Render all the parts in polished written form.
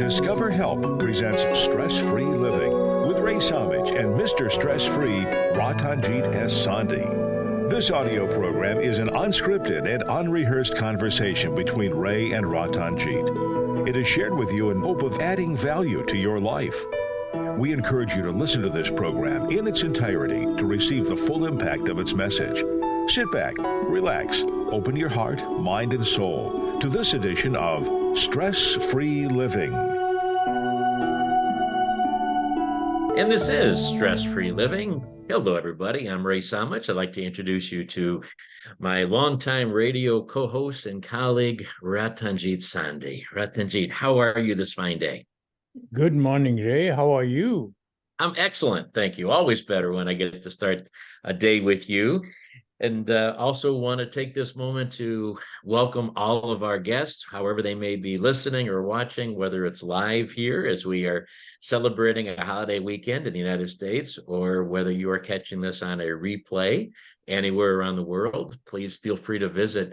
Discover Help presents Stress-Free Living with Ray Samich and Mr. Stress-Free, Ratanjit S. Sandhi. This audio program is an unscripted and unrehearsed conversation between Ray and Ratanjit. It is shared with you in hope of adding value to your life. We encourage you to listen to this program in its entirety to receive the full impact of its message. Sit back, relax, open your heart, mind, and soul to this edition of Stress-Free Living. And this is Stress-Free Living. Hello, everybody. I'm Ray Samich. I'd like to introduce you to my longtime radio co-host and colleague, Ratanjit Sandhi. Ratanjit, how are you this fine day? Good morning, Ray. How are you? I'm excellent. Thank you. Always better when I get to start a day with you. And also want to take this moment to welcome all of our guests, however they may be listening or watching, whether it's live here as we are celebrating a holiday weekend in the United States, or whether you are catching this on a replay anywhere around the world. Please feel free to visit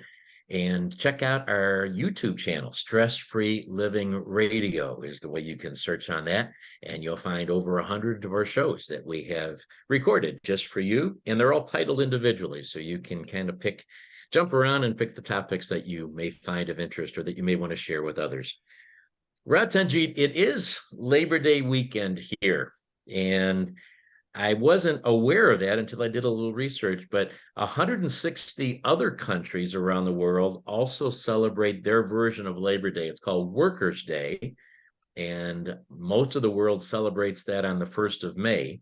and check out our YouTube channel. Stress-Free Living Radio is the way you can search on that, and you'll find over 100 of our shows that we have recorded just for you, and they're all titled individually, so you can kind of jump around and pick the topics that you may find of interest or that you may want to share with others. Ratanjit, it is Labor Day weekend here, and I wasn't aware of that until I did a little research, but 160 other countries around the world also celebrate their version of Labor Day. It's called Workers' Day, and most of the world celebrates that on the 1st of May.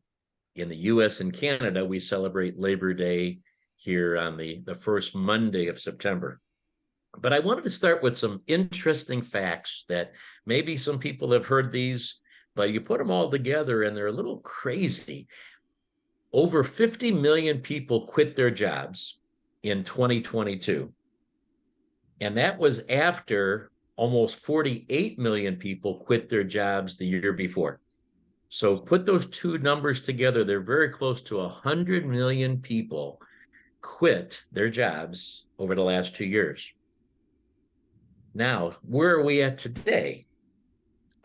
In the US and Canada, we celebrate Labor Day here on the first Monday of September. But I wanted to start with some interesting facts that maybe some people have heard these, but you put them all together and they're a little crazy. Over 50 million people quit their jobs in 2022. And that was after almost 48 million people quit their jobs the year before. So put those two numbers together, they're very close to 100 million people quit their jobs over the last 2 years. Now, where are we at today?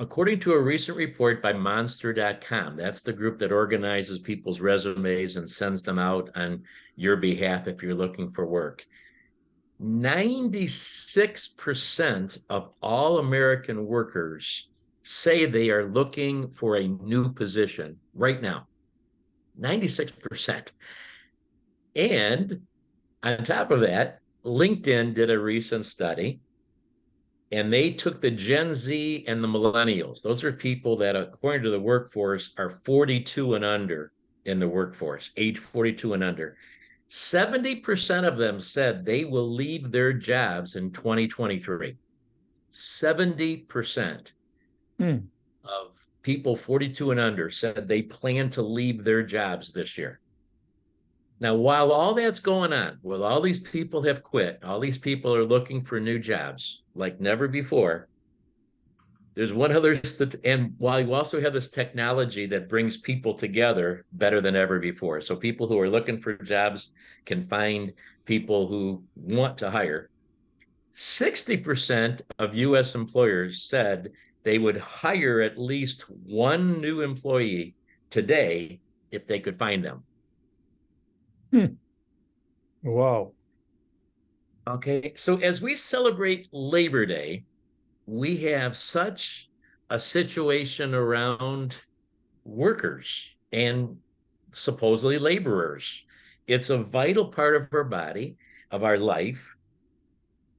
According to a recent report by Monster.com, that's the group that organizes people's resumes and sends them out on your behalf if you're looking for work, 96% of all American workers say they are looking for a new position right now. 96%. And on top of that, LinkedIn did a recent study, and they took the Gen Z and the millennials. Those are people that, according to the workforce, are 42 and under in the workforce, age 42 and under. 70% of them said they will leave their jobs in 2023. 70% of people 42 and under said they plan to leave their jobs this year. Now, while all that's going on, while all these people have quit, all these people are looking for new jobs like never before, there's one other, and while you also have this technology that brings people together better than ever before, so people who are looking for jobs can find people who want to hire, 60% of U.S. employers said they would hire at least one new employee today if they could find them. Wow. Okay, so as we celebrate Labor Day, we have such a situation around workers and supposedly laborers. It's a vital part of our body, of our life.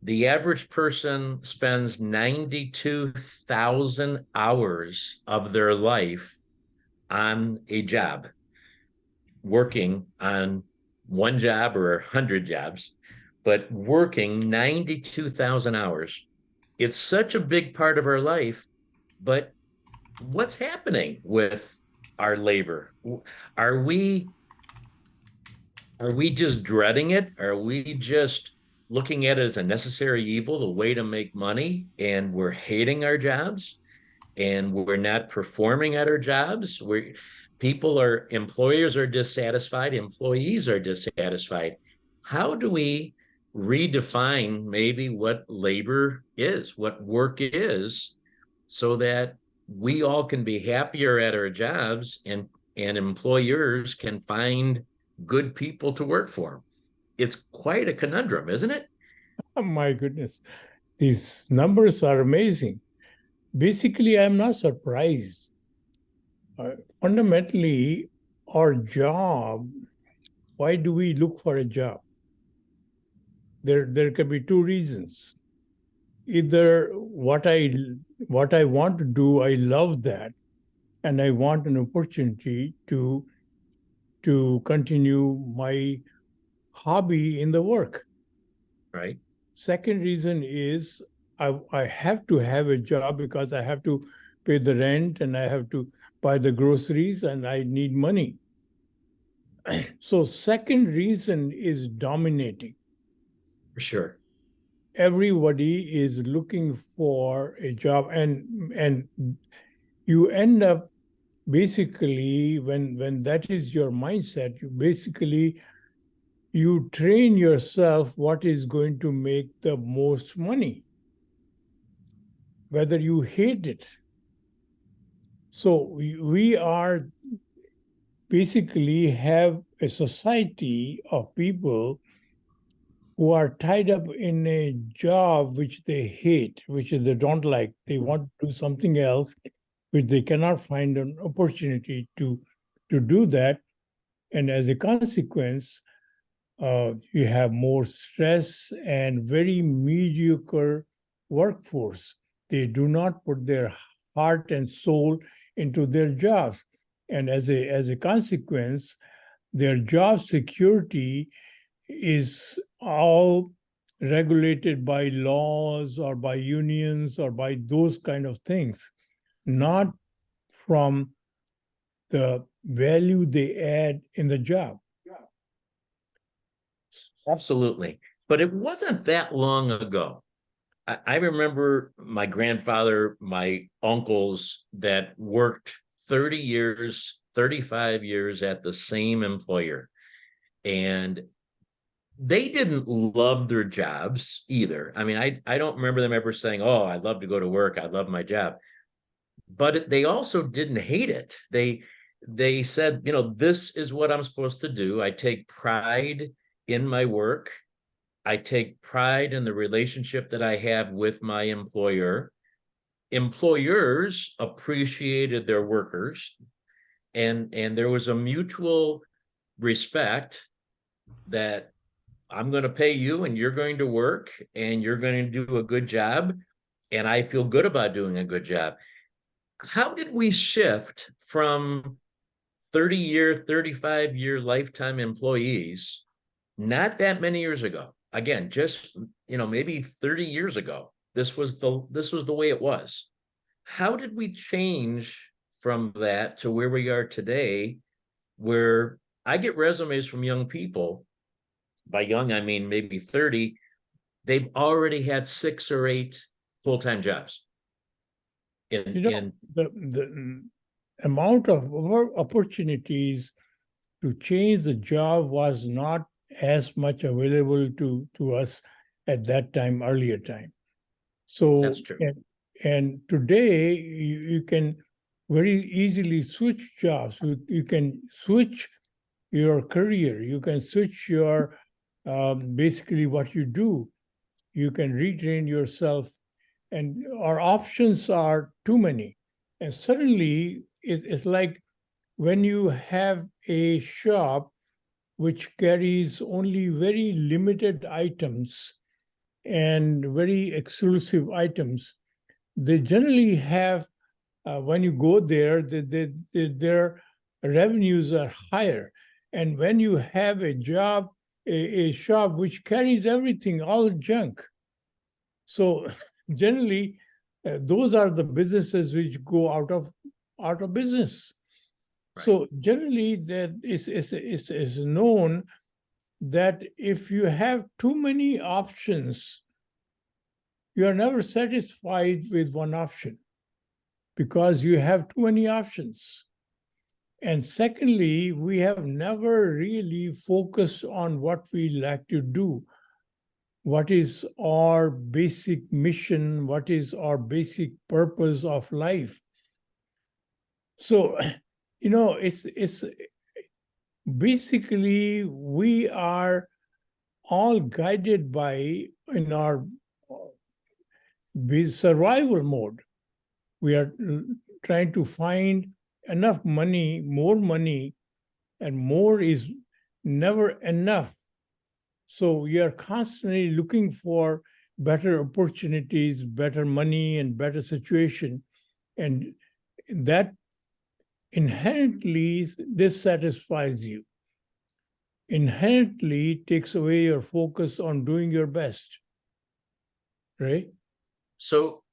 The average person spends 92,000 hours of their life on a job, working on one job or 100 jobs, but working 92,000 hours. It's such a big part of our life, but what's happening with our labor? Are we just dreading it? Are we just looking at it as a necessary evil, the way to make money, and we're hating our jobs, and we're not performing at our jobs? Employers are dissatisfied, employees are dissatisfied. How do we redefine maybe what labor is, what work is, so that we all can be happier at our jobs, and employers can find good people to work for them. It's quite a conundrum, isn't it? Oh, my goodness. These numbers are amazing. Basically, I'm not surprised. Fundamentally, our job, why do we look for a job? There can be two reasons. Either what I want to do, I love that, and I want an opportunity to continue my hobby in the work. Right. Second reason is I have to have a job because I have to pay the rent and I have to buy the groceries and I need money. So second reason is dominating. For sure. Everybody is looking for a job, and you end up basically when that is your mindset, you train yourself what is going to make the most money, whether you hate it. So we are basically have a society of people who are tied up in a job which they hate, which they don't like. They want to do something else, which they cannot find an opportunity to do that. And as a consequence, you have more stress and very mediocre workforce. They do not put their heart and soul into their jobs. And as a consequence, their job security is all regulated by laws or by unions or by those kind of things, not from the value they add in the job. Absolutely. But it wasn't that long ago. I remember my grandfather, my uncles that worked 30 years, 35 years at the same employer. And they didn't love their jobs either. I mean, I don't remember them ever saying, "Oh, I love to go to work. I love my job." But they also didn't hate it. They said, this is what I'm supposed to do. I take pride in my work. I take pride in the relationship that I have with my employer. Employers appreciated their workers, and there was a mutual respect that I'm going to pay you and you're going to work and you're going to do a good job, and I feel good about doing a good job. How did we shift from 30-year, 35-year lifetime employees not that many years ago? Again, just maybe 30 years ago, this was the way it was. How did we change from that to where we are today, where I get resumes from young people? By young, I mean maybe 30. They've already had 6 or 8 full-time jobs. The amount of opportunities to change the job was not as much available to us at that time, earlier time. So That's true. And today you can very easily switch jobs. You can switch your career. You can switch your basically what you do. You can retrain yourself, and our options are too many. And suddenly it's like when you have a shop which carries only very limited items and very exclusive items, they generally have, when you go there, their revenues are higher. And when you have a shop which carries everything, all junk, so generally, those are the businesses which go out of business. Right. So generally, that is known that if you have too many options, you are never satisfied with one option because you have too many options. And secondly, we have never really focused on what we like to do. What is our basic mission? What is our basic purpose of life? So, it's basically we are all guided by in our survival mode. We are trying to find enough money, more money, and more is never enough. So we are constantly looking for better opportunities, better money, and better situation. And that inherently dissatisfies you, inherently takes away your focus on doing your best, right? So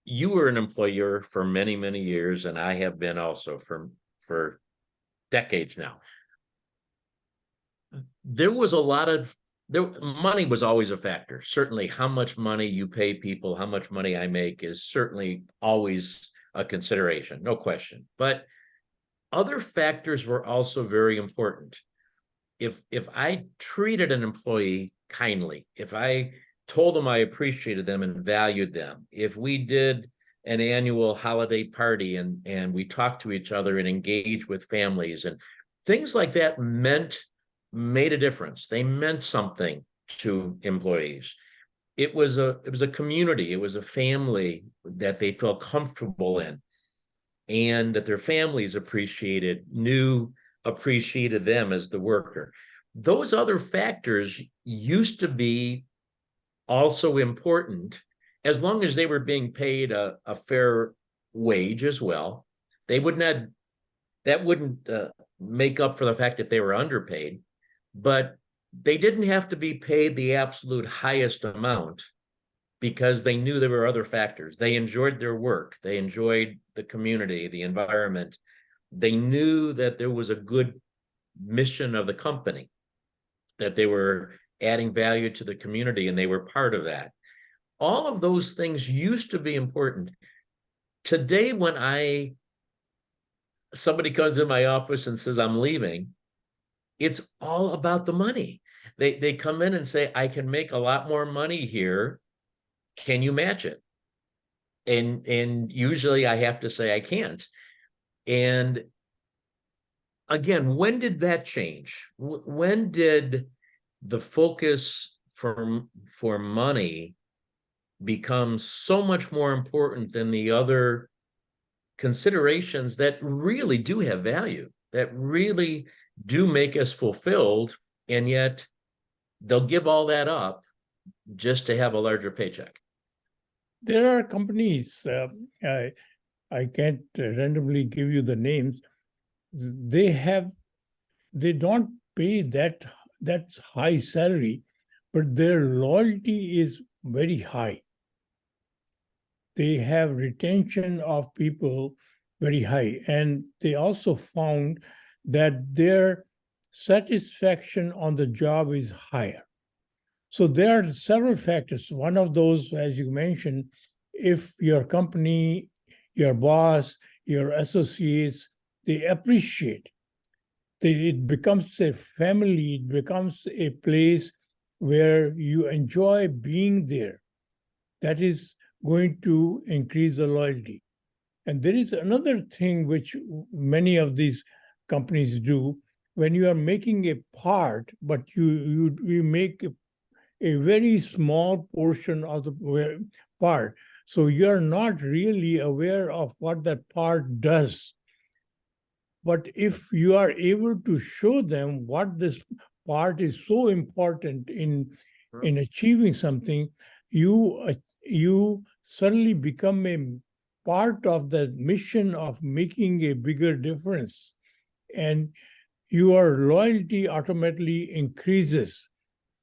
you were an employer for many, many years, and I have been also for decades now. There was a lot of money was always a factor. Certainly, how much money you pay people, how much money I make is certainly always a consideration, no question. But other factors were also very important. If I treated an employee kindly, if I told them I appreciated them and valued them, if we did an annual holiday party and we talked to each other and engaged with families and things like that made a difference. They meant something to employees. It was a community, it was a family that they felt comfortable in, and that their families appreciated them as the worker. Those other factors used to be also important, as long as they were being paid a fair wage as well. They would not, that wouldn't make up for the fact that they were underpaid, but they didn't have to be paid the absolute highest amount because they knew there were other factors. They enjoyed their work. They enjoyed the community, the environment. They knew that there was a good mission of the company, that they were adding value to the community and they were part of that. All of those things used to be important. Today, when somebody comes in my office and says, I'm leaving, it's all about the money. They come in and say, I can make a lot more money here. Can you match it? And usually I have to say I can't. And again, when did that change? When did the focus for money become so much more important than the other considerations that really do have value, that really do make us fulfilled, and yet they'll give all that up just to have a larger paycheck? There are companies, I can't randomly give you the names. They don't pay that high salary, but their loyalty is very high. They have retention of people very high, and they also found that their satisfaction on the job is higher. So there are several factors. One of those, as you mentioned, if your company, your boss, your associates, they appreciate, it becomes a family, it becomes a place where you enjoy being there. That is going to increase the loyalty. And there is another thing which many of these companies do. When you are making a part, but you make a very small portion of the part. So you're not really aware of what that part does. But if you are able to show them what this part is so important in achieving something, you suddenly become a part of the mission of making a bigger difference. And your loyalty automatically increases.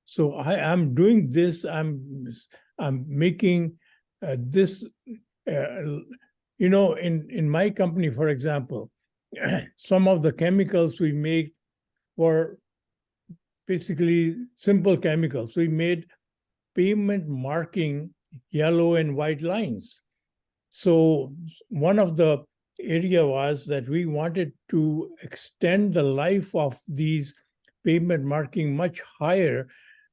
So I'm doing this, I'm making this, in my company, for example, some of the chemicals we make were basically simple chemicals. We made pavement marking yellow and white lines. So one of the area was that we wanted to extend the life of these pavement marking much higher,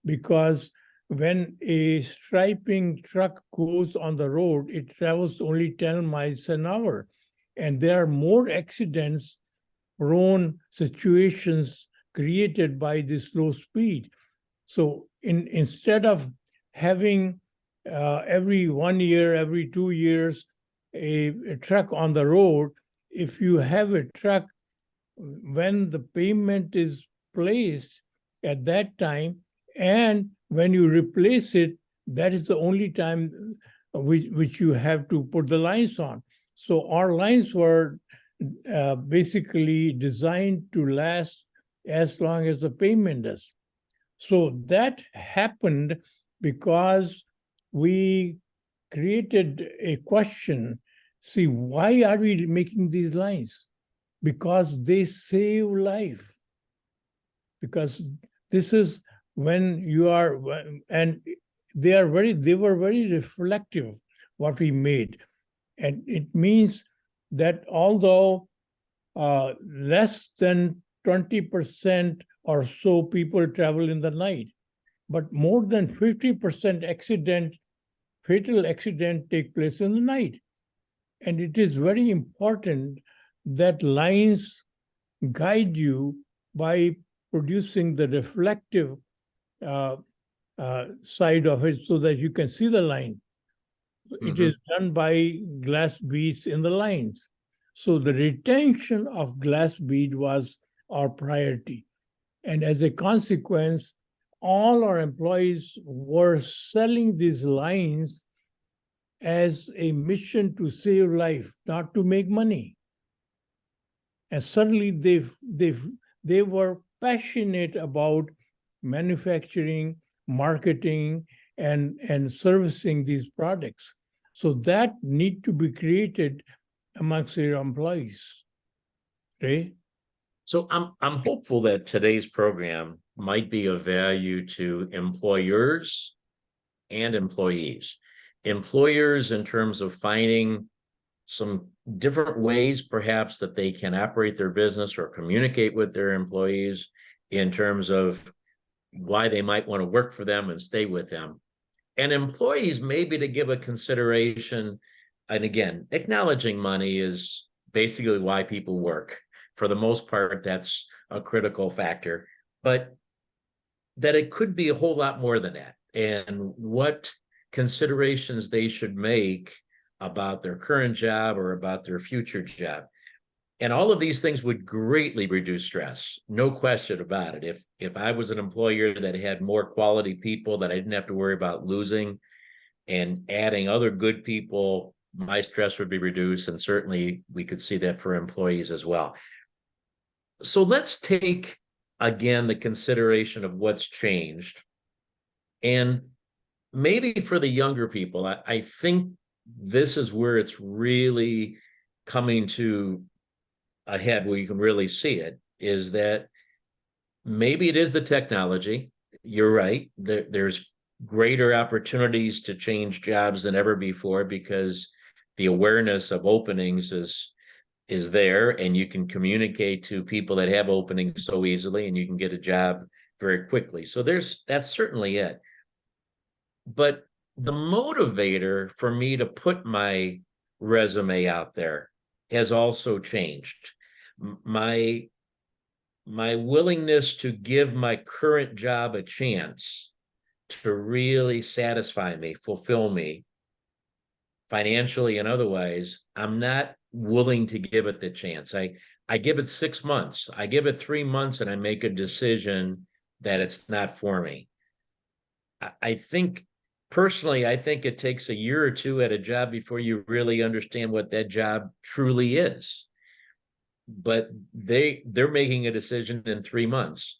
because when a striping truck goes on the road, it travels only 10 miles an hour. and there are more accidents-prone situations created by this low speed. So instead of having every 1 year, every 2 years, a truck on the road, if you have a truck, when the payment is placed at that time, and when you replace it, that is the only time which you have to put the lines on. So our lines were basically designed to last as long as the payment does. So that happened because we created a question. See, why are we making these lines? Because they save life. Because this is when you are, and they were very reflective, what we made. And it means that although less than 20% or so people travel in the night, but more than 50% fatal accident take place in the night. And it is very important that lines guide you by producing the reflective side of it so that you can see the line. It is done by glass beads in the lines. So the retention of glass bead was our priority. And as a consequence, all our employees were selling these lines as a mission to save life, not to make money. And suddenly they were passionate about manufacturing, marketing, and servicing these products. So that need to be created amongst your employees. Ray? So I'm hopeful that today's program might be of value to employers and employees. Employers in terms of finding some different ways perhaps that they can operate their business or communicate with their employees in terms of why they might want to work for them and stay with them. And employees maybe to give a consideration, and again, acknowledging money is basically why people work. For the most part, that's a critical factor, but that it could be a whole lot more than that. And what considerations they should make about their current job or about their future job. And all of these things would greatly reduce stress, no question about it. If I was an employer that had more quality people that I didn't have to worry about losing and adding other good people, my stress would be reduced. And certainly we could see that for employees as well. So let's take, again, the consideration of what's changed. And maybe for the younger people, I think this is where it's really coming to a head where you can really see it, is that maybe it is the technology. You're right. There's greater opportunities to change jobs than ever before because the awareness of openings is there, and you can communicate to people that have openings so easily, and you can get a job very quickly. So that's certainly it. But the motivator for me to put my resume out there has also changed. My willingness to give my current job a chance to really satisfy me, fulfill me, financially and otherwise, I'm not willing to give it the chance. I give it 6 months. I give it 3 months and I make a decision that it's not for me. I think personally, I think it takes a year or two at a job before you really understand what that job truly is. But they're making a decision in 3 months.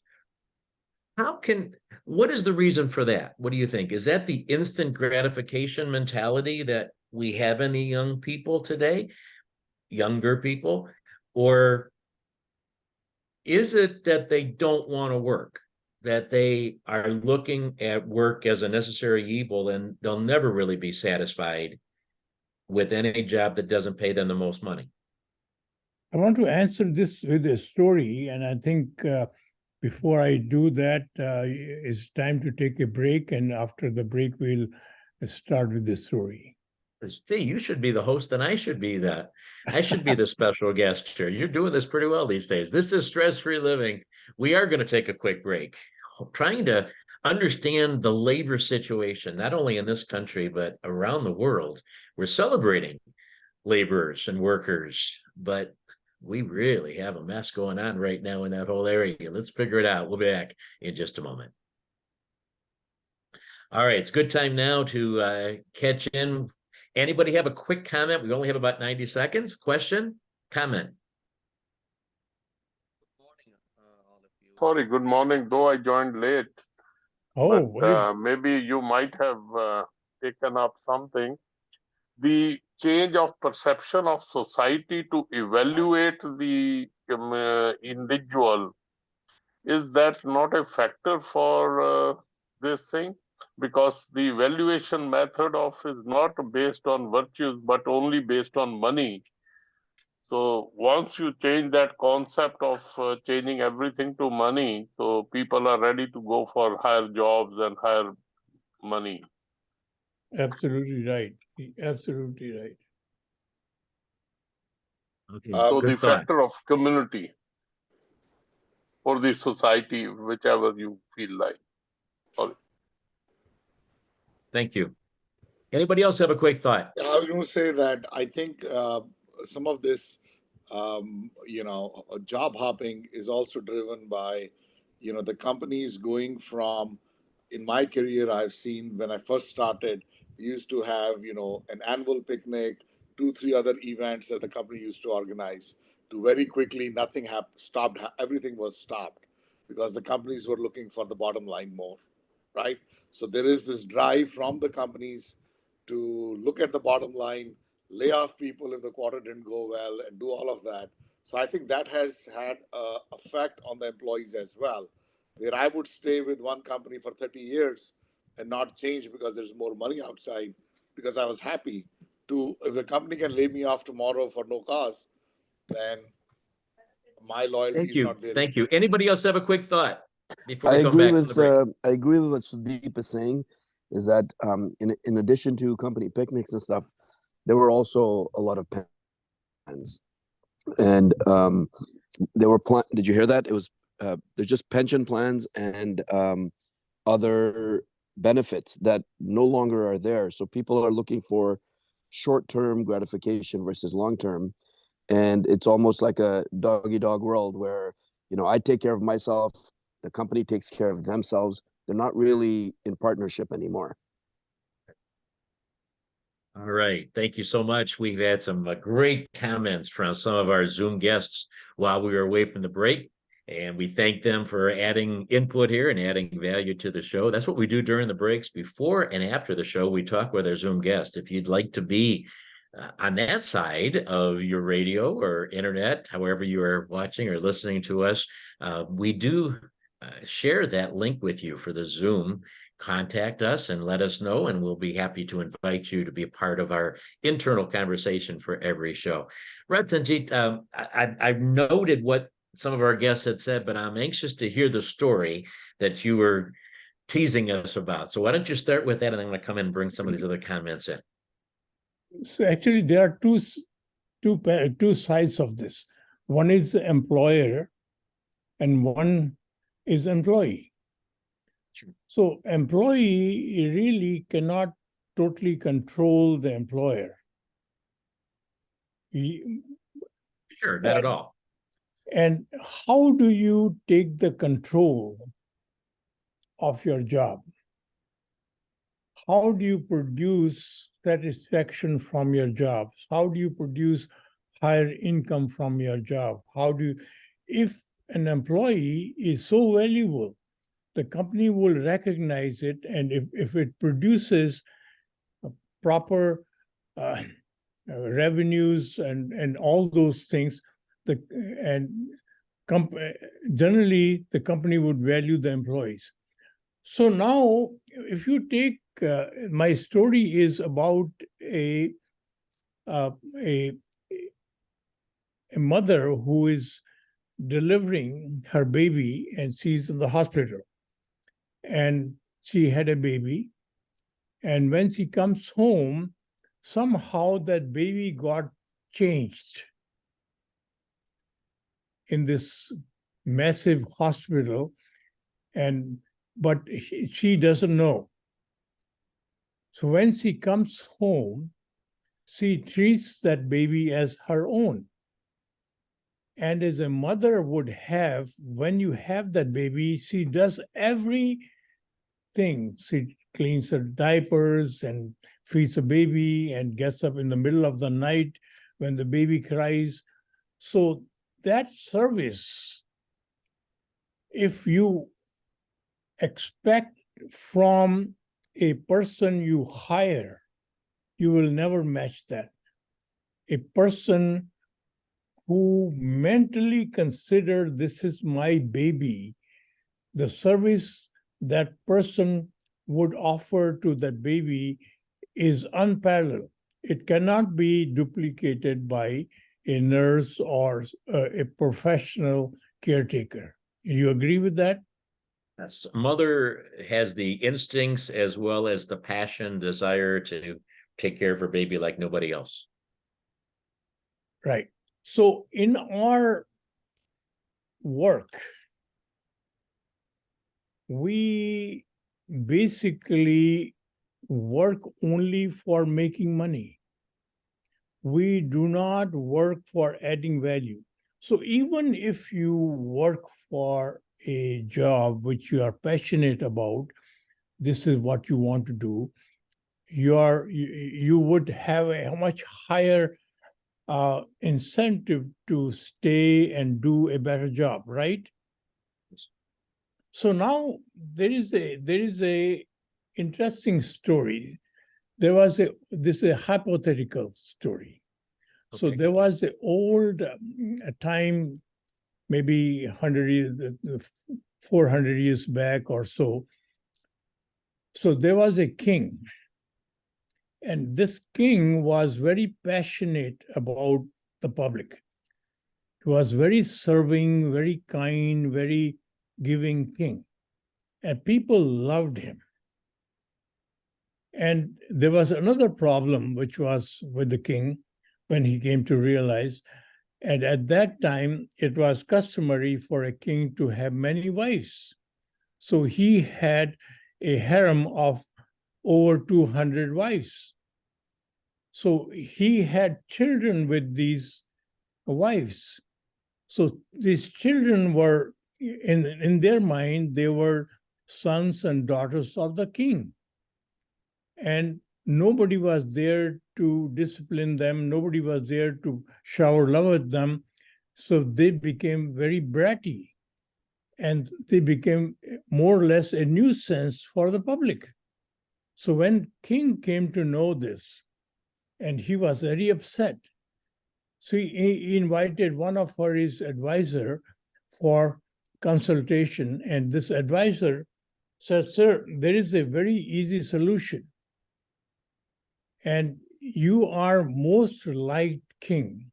What is the reason for that? What do you think? Is that the instant gratification mentality that we have in the young people today, younger people? Or is it that they don't want to work, that they are looking at work as a necessary evil and they'll never really be satisfied with any job that doesn't pay them the most money? I want to answer this with a story, and I think before I do that, it's time to take a break, and after the break, we'll start with the story. Steve, you should be the host and I should be that. I should be the special guest here. You're doing this pretty well these days. This is Stress-Free Living. We are going to take a quick break, trying to understand the labor situation, not only in this country, but around the world. We're celebrating laborers and workers, but we really have a mess going on right now in that whole area. Let's figure it out. We'll be back in just a moment. All right, it's a good time now to catch in. Anybody have a quick comment? We only have about 90 seconds. Question, comment. Sorry, good morning, though I joined late. Oh, But maybe you might have taken up something. The change of perception of society to evaluate the individual, is that not a factor for this thing? Because the evaluation method of is not based on virtues, but only based on money. So once you change that concept of changing everything to money, so people are ready to go for higher jobs and higher money. absolutely right. Absolutely right. Okay, So good the thought. factor of community or the society, whichever you feel like. Sorry. Thank you. Anybody else have a quick thought? I was going to say that I think some of this, job hopping is also driven by, the companies going from, in my career, I've seen when I first started, we used to have, an annual picnic, 2, 3 other events that the company used to organize. To very quickly, nothing stopped. Everything was stopped because the companies were looking for the bottom line more, right? So there is this drive from the companies to look at the bottom line, lay off people if the quarter didn't go well, and do all of that. So I think that has had an effect on the employees as well, where I would stay with one company for 30 years and not change because there's more money outside, because I was happy to, if the company can lay me off tomorrow for no cause, then my loyalty Thank is you. not there. Thank you. Anybody else have a quick thought before I we come agree back from the with break? I agree with what Sudeep is saying. Is that in addition to company picnics and stuff, there were also a lot of plans, and there were plan. Did you hear that? It was there's just pension plans and other benefits that no longer are there. So people are looking for short-term gratification versus long-term, and it's almost like a dog-eat-dog world where I take care of myself, the company takes care of themselves. They're not really in partnership anymore. All right. Thank you so much. We've had some great comments from some of our Zoom guests while we were away from the break. And we thank them for adding input here and adding value to the show. That's what we do during the breaks. Before and after the show, we talk with our Zoom guests. If you'd like to be on that side of your radio or internet, however you are watching or listening to us, we do share that link with you for the Zoom. Contact us and let us know, and we'll be happy to invite you to be a part of our internal conversation for every show. Ratanjit, I've noted what some of our guests had said, but I'm anxious to hear the story that you were teasing us about. So why don't you start with that, and I'm going to come in and bring some of these other comments in. So actually, there are two sides of this. One is the employer, and one is employee. Sure. So employee really cannot totally control the employer. Sure, not at all. And how do you take the control of your job? How do you produce satisfaction from your job? How do you produce higher income from your job? If an employee is so valuable, the company will recognize it, and if it produces proper revenues and all those things, generally the company would value the employees. So now, if you take my story is about a mother who is delivering her baby, and she's in the hospital, and she had a baby, and when she comes home, somehow that baby got changed in this massive hospital, but she doesn't know. So when she comes home, she treats that baby as her own. And as a mother would have, when you have that baby, she does everything. She cleans her diapers and feeds the baby and gets up in the middle of the night when the baby cries. So that service, if you expect from a person you hire, you will never match that. A person who mentally consider this is my baby, the service that person would offer to that baby is unparalleled. It cannot be duplicated by a nurse or a professional caretaker. You agree with that? Yes. Mother has the instincts as well as the passion, desire to take care of her baby like nobody else. Right. So in our work, we basically work only for making money. We do not work for adding value. So even if you work for a job which you are passionate about, this is what you want to do, you would have a much higher incentive to stay and do a better job, right? So now there is a interesting story. This is a hypothetical story. So Okay. there was an old time, maybe 100 years, 400 years back or so. So there was a king, and this king was very passionate about the public. He was very serving, very kind, very giving king, and people loved him. And there was another problem which was with the king when he came to realize, and at that time it was customary for a king to have many wives. So he had a harem of over 200 wives. So he had children with these wives. So these children were, in their mind, they were sons and daughters of the king. And nobody was there to discipline them. Nobody was there to shower love at them. So they became very bratty. And they became more or less a nuisance for the public. So when king came to know this, and he was very upset, so he invited one of his advisor for consultation, and this advisor said, "Sir, there is a very easy solution, and you are most like king,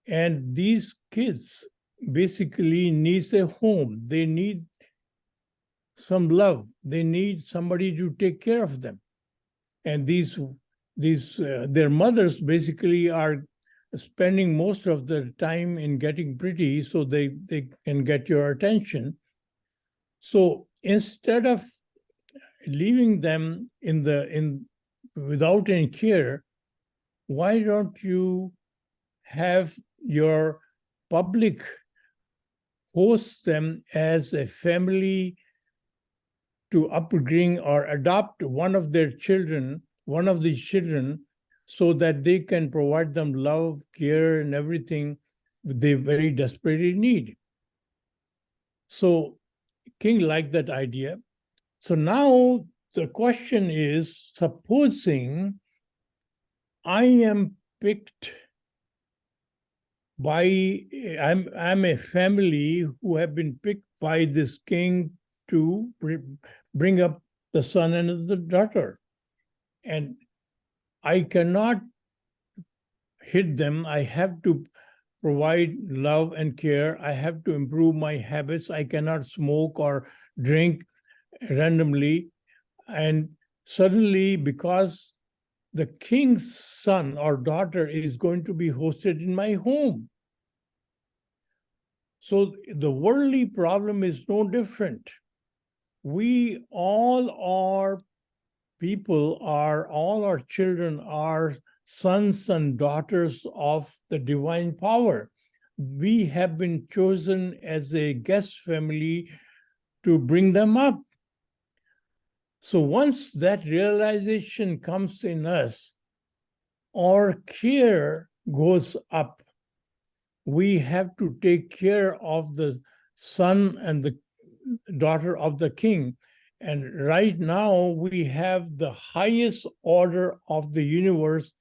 and these kids basically need a home. They need some love. They need somebody to take care of them, and their mothers basically are spending most of their time in getting pretty so they can get your attention. So instead of leaving them without any care, why don't you have your public host them as a family to upbring or adopt one of these children, so that they can provide them love, care, and everything they very desperately need." So king liked that idea. So now the question is, supposing I am picked I'm a family who have been picked by this king to bring up the son and the daughter, and I cannot hit them. I have to provide love and care. I have to improve my habits. I cannot smoke or drink randomly. And suddenly, because the king's son or daughter is going to be hosted in my home. So the worldly problem is no different. We all are people, all our children are sons and daughters of the divine power. We have been chosen as a guest family to bring them up. So once that realization comes in us, our care goes up. We have to take care of the son and the daughter of the king. And right now, we have the highest order of the universe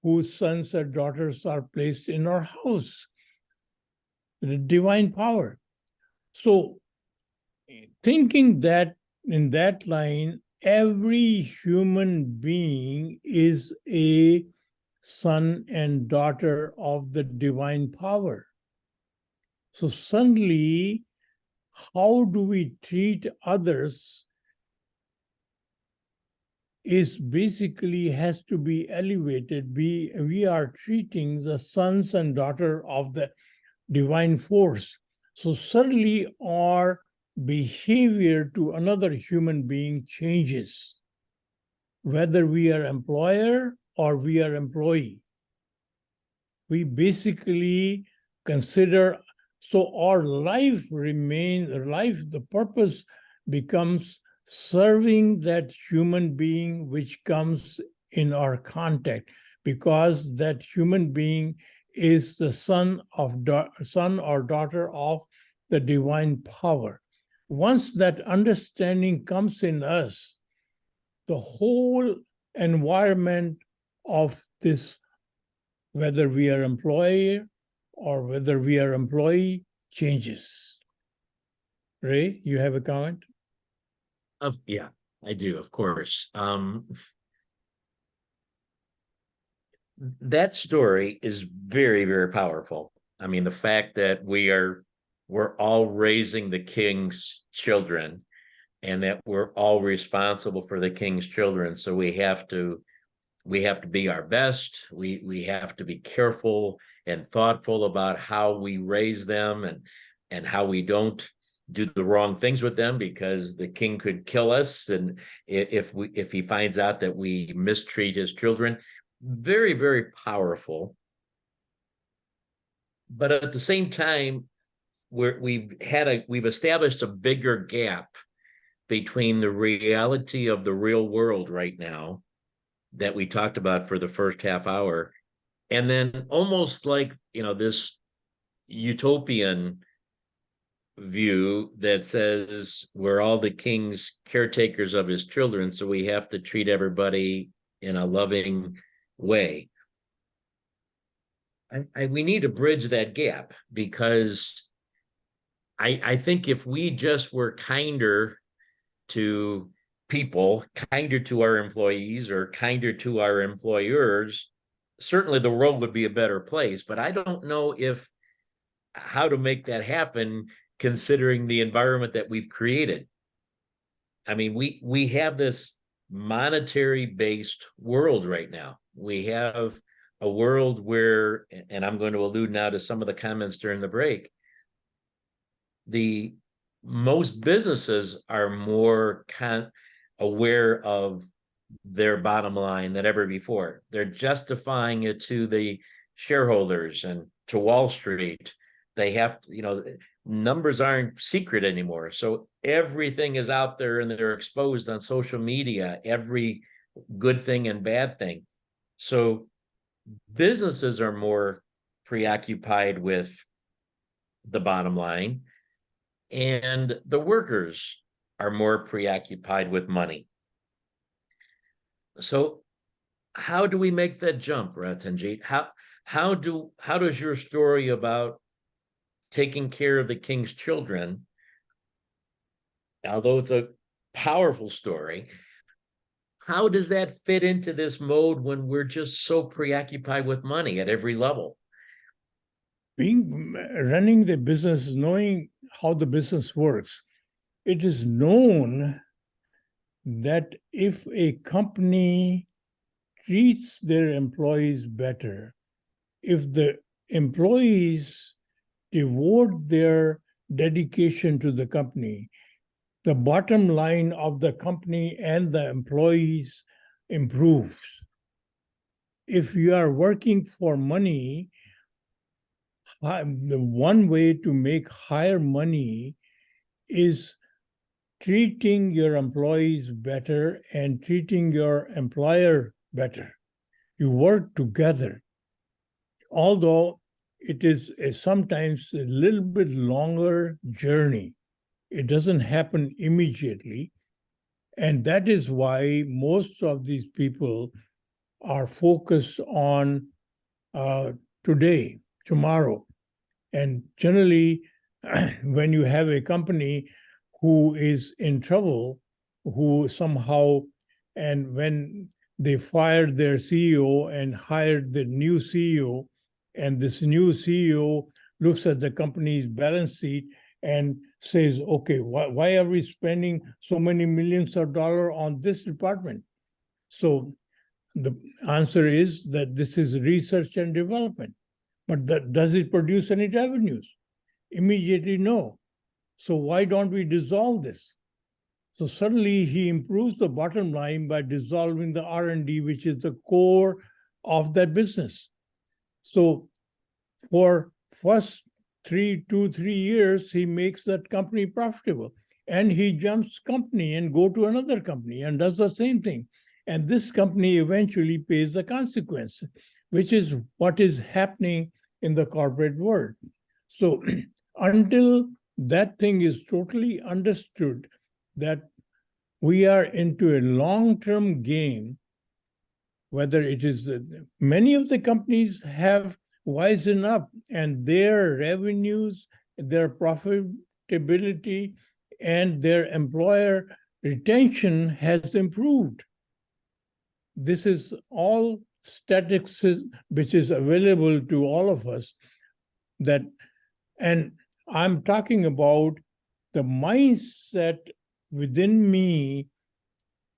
whose sons and daughters are placed in our house, the divine power. So thinking that in that line, every human being is a son and daughter of the divine power. So suddenly, how do we treat others is basically has to be elevated. We are treating the sons and daughter of the divine force. So suddenly our behavior to another human being changes, whether we are employer or we are employee. We basically consider, so our life remains, the purpose becomes serving that human being which comes in our contact, because that human being is the son or daughter of the divine power. Once that understanding comes in us, the whole environment of this, whether we are employer or whether we are employee, changes. Ray, you have a comment? Yeah, I do, of course. That story is very, very powerful. I mean, the fact that we're all raising the king's children, and that we're all responsible for the king's children. So we have to be our best. We have to be careful and thoughtful about how we raise them, and how we don't do the wrong things with them, because the king could kill us, and if he finds out that we mistreat his children. Very, very powerful. But at the same time, we've established a bigger gap between the reality of the real world right now that we talked about for the first half hour, and then almost like, this utopian view that says we're all the king's caretakers of his children, so we have to treat everybody in a loving way. We need to bridge that gap, because I think if we just were kinder to people, kinder to our employees, or kinder to our employers, certainly the world would be a better place. But I don't know how to make that happen, considering the environment that we've created. I mean, we have this monetary-based world right now. We have a world where, and I'm going to allude now to some of the comments during the break, most businesses are more aware of their bottom line than ever before. They're justifying it to the shareholders and to Wall Street. They have, numbers aren't secret anymore. So everything is out there, and they're exposed on social media, every good thing and bad thing. So businesses are more preoccupied with the bottom line, and the workers are more preoccupied with money. So how do we make that jump, Ratanjit? How does your story about taking care of the king's children, although it's a powerful story, how does that fit into this mode when we're just so preoccupied with money at every level? Running the business, knowing how the business works, it is known that if a company treats their employees better, if the employees devote their dedication to the company, the bottom line of the company and the employees improves. If you are working for money, the one way to make higher money is treating your employees better and treating your employer better. You work together. Although it is sometimes a little bit longer journey. It doesn't happen immediately. And that is why most of these people are focused on today, tomorrow. And generally, when you have a company who is in trouble, who somehow, and when they fired their CEO and hired the new CEO, and this new CEO looks at the company's balance sheet and says, okay, why are we spending so many millions of dollars on this department? So the answer is that this is research and development. But does it produce any revenues? Immediately, no. So why don't we dissolve this? So suddenly he improves the bottom line by dissolving the R&D, which is the core of that business. So for first 3 years, he makes that company profitable. And he jumps company and go to another company and does the same thing. And this company eventually pays the consequence, which is what is happening in the corporate world. So until that thing is totally understood, that we are into a long-term game, whether it is, many of the companies have wisen up and their revenues, their profitability, and their employer retention has improved. This is all statistics which is available to all of us. And I'm talking about the mindset within me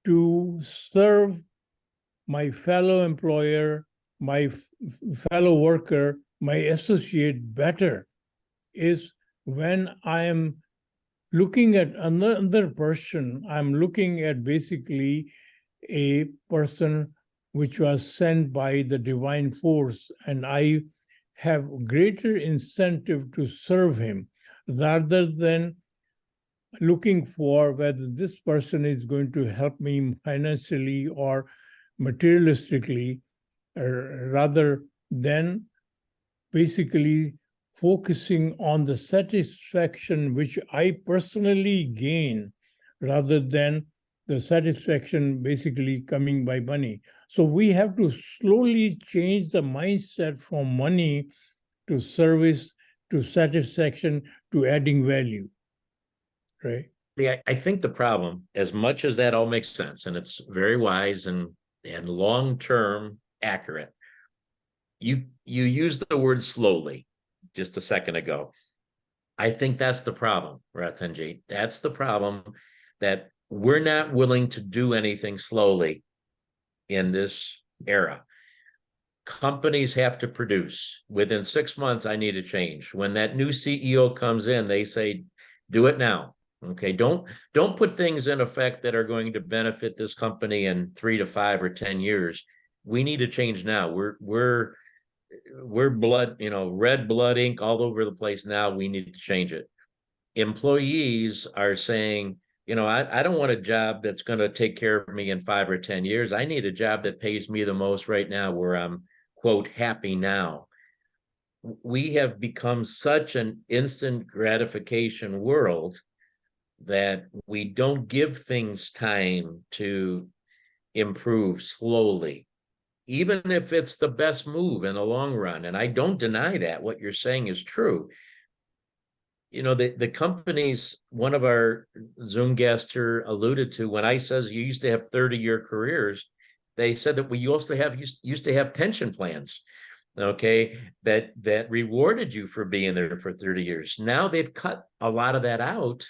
to serve my fellow employer, my fellow worker, my associate better, is when I am looking at another person, I'm looking at basically a person which was sent by the divine force, and I have greater incentive to serve him rather than looking for whether this person is going to help me financially or materialistically, rather than basically focusing on the satisfaction which I personally gain rather than the satisfaction basically coming by money. So we have to slowly change the mindset from money to service, to satisfaction, to adding value, right? Yeah, I think the problem, as much as that all makes sense, and it's very wise and long-term accurate, you used the word slowly just a second ago. I think that's the problem, Ratanjit. That's the problem, that we're not willing to do anything slowly in this era. Companies have to produce. Within 6 months, I need a change. When that new CEO comes in, they say, do it now. Okay, don't put things in effect that are going to benefit this company in 3 to 5 or 10 years. We need to change now. We're blood, red blood ink all over the place now. We need to change it. Employees are saying, I don't want a job that's going to take care of me in 5 or 10 years. I need a job that pays me the most right now, where I'm, quote, happy now. We have become such an instant gratification world that we don't give things time to improve slowly, even if it's the best move in the long run. And I don't deny that. What you're saying is true. The companies, one of our Zoom guests here alluded to, when I says you used to have 30-year careers, they said that we used to have pension plans, okay, that rewarded you for being there for 30 years. Now they've cut a lot of that out.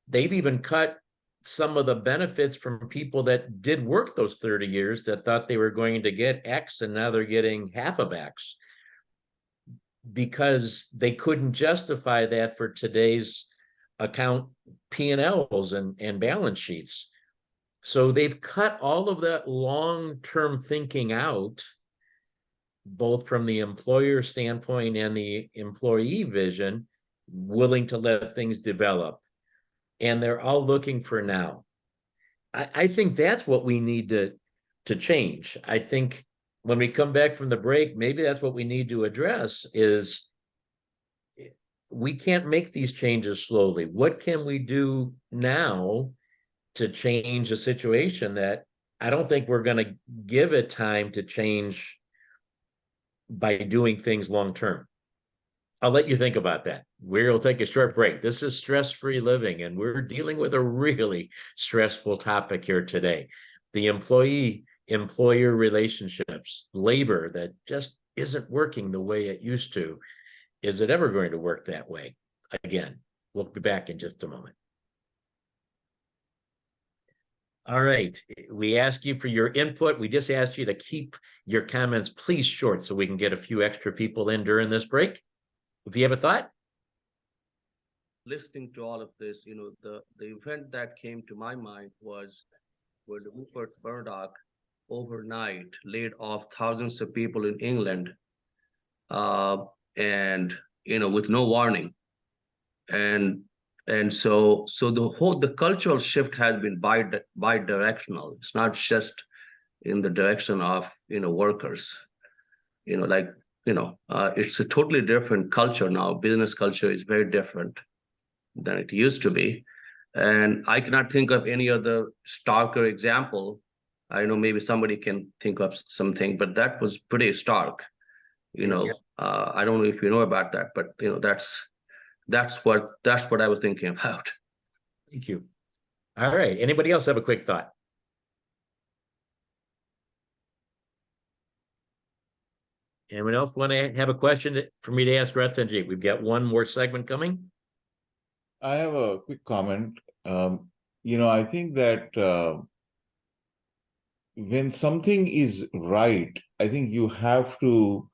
They've even cut some of the benefits from people that did work those 30 years that thought they were going to get X and now they're getting half of X because they couldn't justify that for today's account P&Ls and balance sheets. So they've cut all of that long-term thinking out, both from the employer standpoint and the employee vision, willing to let things develop. And they're all looking for now. I think that's what we need to change. I think when we come back from the break, maybe that's what we need to address is we can't make these changes slowly. What can we do now to change a situation that I don't think we're going to give it time to change by doing things long term? I'll let you think about that. We'll take a short break. This is Stress-Free Living, and we're dealing with a really stressful topic here today. The employee-employer relationships, labor that just isn't working the way it used to. Is it ever going to work that way again? We'll be back in just a moment. All right, we ask you for your input. We just asked you to keep your comments, please, short so we can get a few extra people in during this break. If you have a thought? Listening to all of this, the event that came to my mind was when Rupert Murdoch overnight laid off thousands of people in England, and with no warning, and so the cultural shift has been bi-directional. It's not just in the direction of workers, it's a totally different culture now. Business culture is very different than it used to be. And I cannot think of any other starker example. I know maybe somebody can think of something, but that was pretty stark. I don't know if you know about that, but that's what I was thinking about. Thank you. All right. Anybody else have a quick thought? Anyone else want to have a question for me to ask Ratanjit? We've got one more segment coming. I have a quick comment. I think that when something is right, I think you have to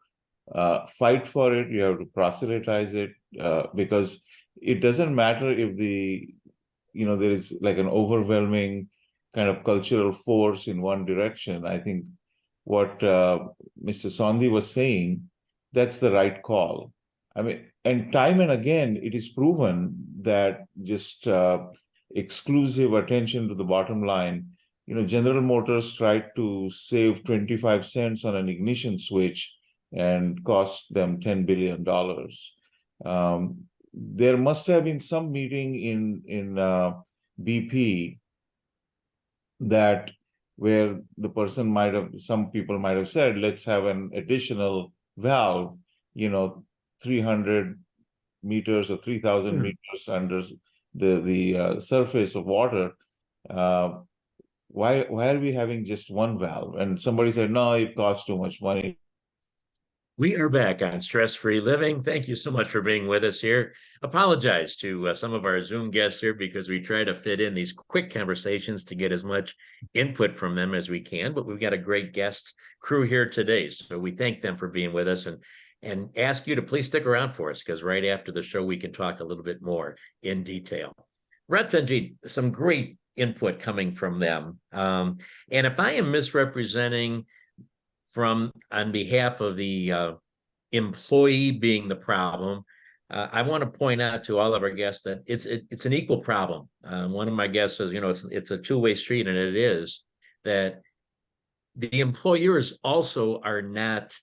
fight for it. You have to proselytize it because it doesn't matter if there is like an overwhelming kind of cultural force in one direction. I think what Mr. Sondhi was saying, that's the right call. I mean, and time and again, it is proven that just exclusive attention to the bottom line. General Motors tried to save 25 cents on an ignition switch and cost them $10 billion. There must have been some meeting in BP that where some people might have said, let's have an additional valve, 300 meters or 3,000 meters under the surface of water. Why are we having just one valve? And somebody said, no, it costs too much money. We are back on Stress-Free Living. Thank you so much for being with us here. Apologize to some of our Zoom guests here because we try to fit in these quick conversations to get as much input from them as we can, but we've got a great guest crew here today. So we thank them for being with us and ask you to please stick around for us because right after the show, we can talk a little bit more in detail. Ratanjit, some great input coming from them. And if I am misrepresenting on behalf of the employee being the problem, I want to point out to all of our guests that it's an equal problem. One of my guests says, it's a two-way street, and it is that the employers also are not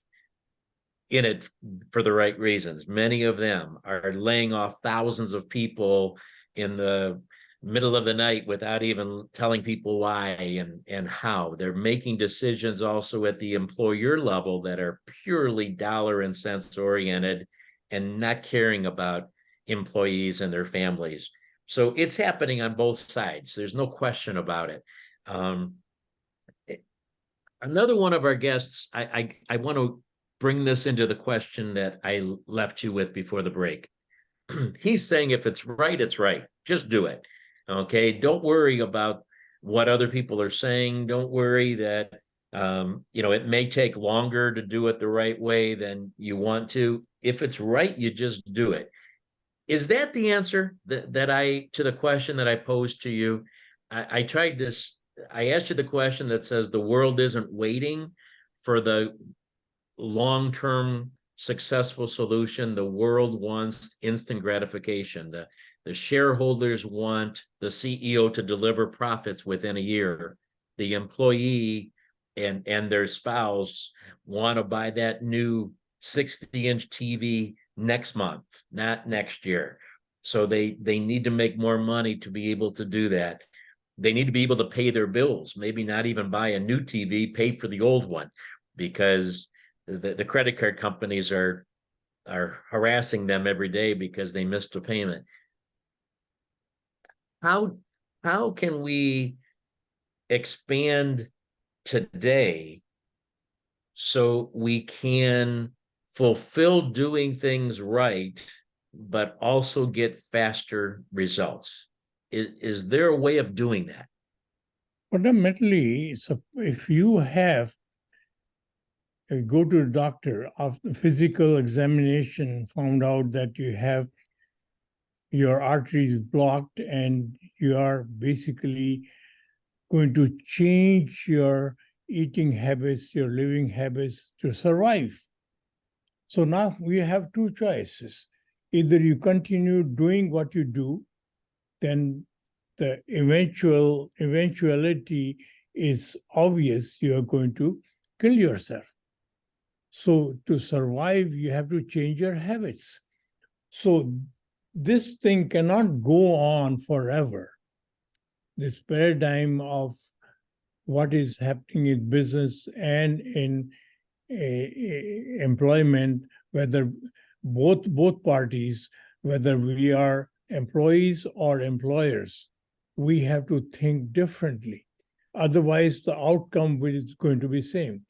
in it for the right reasons. Many of them are laying off thousands of people in the middle of the night without even telling people why and how. They're making decisions also at the employer level that are purely dollar and cents oriented and not caring about employees and their families. So it's happening on both sides. There's no question about it. Another one of our guests, I want to bring this into the question that I left you with before the break. He's saying if it's right, it's right. Just do it. Okay, don't worry about what other people are saying. Don't worry that it may take longer to do it the right way than you want to. If it's right, you just do it. Is that the answer that I to the question that I posed to you? I tried this. I asked you the question that says the world isn't waiting for the long-term successful solution. The world wants instant gratification. The shareholders want the CEO to deliver profits within a year. The employee and their spouse want to buy that new 60-inch TV next month, not next year. So they need to make more money to be able to do that. They need to be able to pay their bills, maybe not even buy a new TV, pay for the old one, because the credit card companies are harassing them every day because they missed a payment. How can we expand today so we can fulfill doing things right, but also get faster results? Is there a way of doing that? Fundamentally, so if you have go to a doctor, after physical examination found out that you have your arteries blocked and you are basically going to change your eating habits, your living habits to survive. So now we have two choices. Either you continue doing what you do, then the eventuality is obvious, you are going to kill yourself. So to survive, you have to change your habits. So this thing cannot go on forever. This paradigm of what is happening in business and in employment, whether both parties, whether we are employees or employers, we have to think differently. Otherwise, the outcome is going to be same.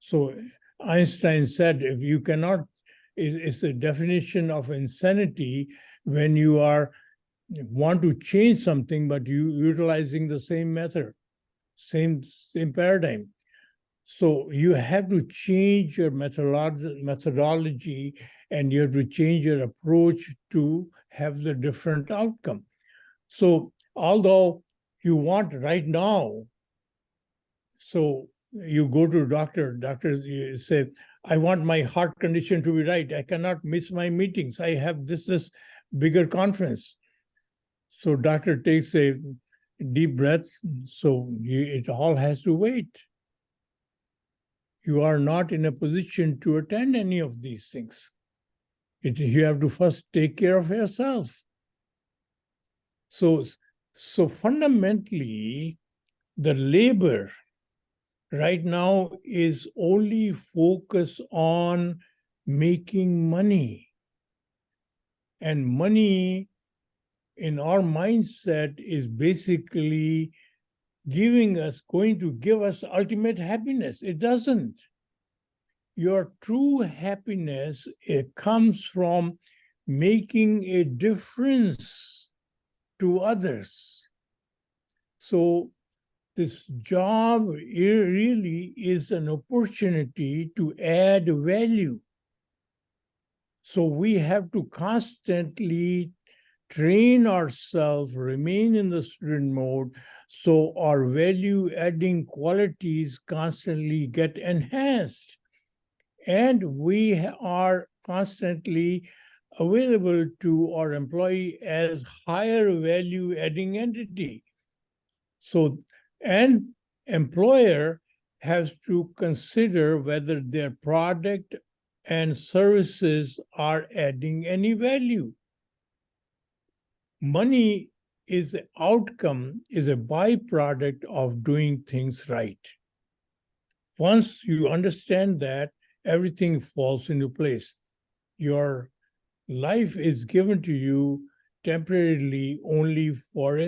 So Einstein said, if you cannot, it's a definition of insanity when you want to change something, but you utilizing the same method, same paradigm. So you have to change your methodology, and you have to change your approach to have the different outcome. So although you want right now, so you go to doctors you say, I want my heart condition to be right. I cannot miss my meetings. I have this bigger conference. So doctor takes a deep breath. So it all has to wait. You are not in a position to attend any of these things. You have to first take care of yourself. So fundamentally, the labor right now is only focused on making money. And money in our mindset is basically going to give us ultimate happiness. It doesn't. Your true happiness, it comes from making a difference to others. So this job really is an opportunity to add value. So we have to constantly train ourselves, remain in the student mode, so our value-adding qualities constantly get enhanced. And we are constantly available to our employee as higher value-adding entity. So, and employer has to consider whether their product and services are adding any value. Money is the outcome, is a byproduct of doing things right. Once you understand that, everything falls into place. Your life is given to you temporarily only for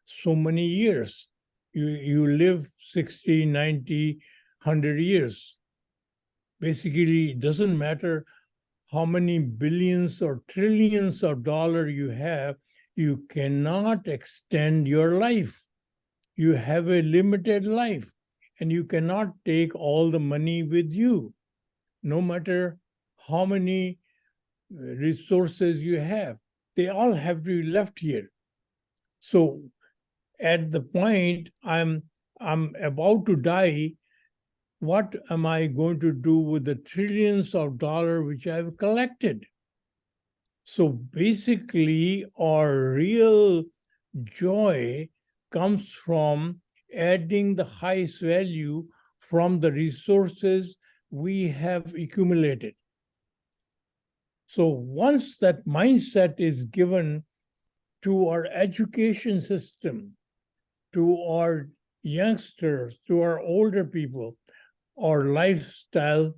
so many years. You live 60, 90, 100 years. Basically, it doesn't matter how many billions or trillions of dollars you have, you cannot extend your life. You have a limited life, and you cannot take all the money with you, no matter how many resources you have. They all have to be left here. So at the point I'm about to die, what am I going to do with the trillions of dollars which I've collected? So basically, our real joy comes from adding the highest value from the resources we have accumulated. So once that mindset is given to our education system, to our youngsters, to our older people, our lifestyle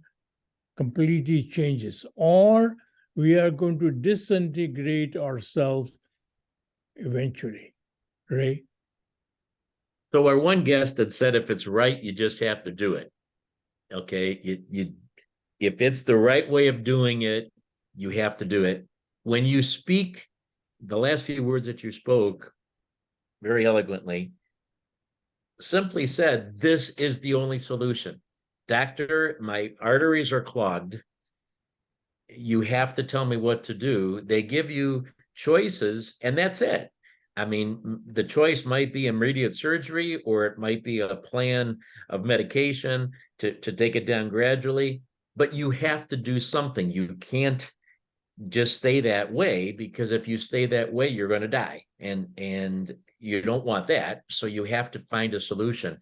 completely changes, or we are going to disintegrate ourselves eventually. Ray? So our one guest that said if it's right, you just have to do it. Okay, if it's the right way of doing it, you have to do it. When you speak, the last few words that you spoke very eloquently, simply said, this is the only solution. Doctor, my arteries are clogged. You have to tell me what to do. They give you choices, and that's it. I mean, the choice might be immediate surgery, or it might be a plan of medication to take it down gradually, but you have to do something. You can't just stay that way, because if you stay that way, you're going to die. And you don't want that. So you have to find a solution.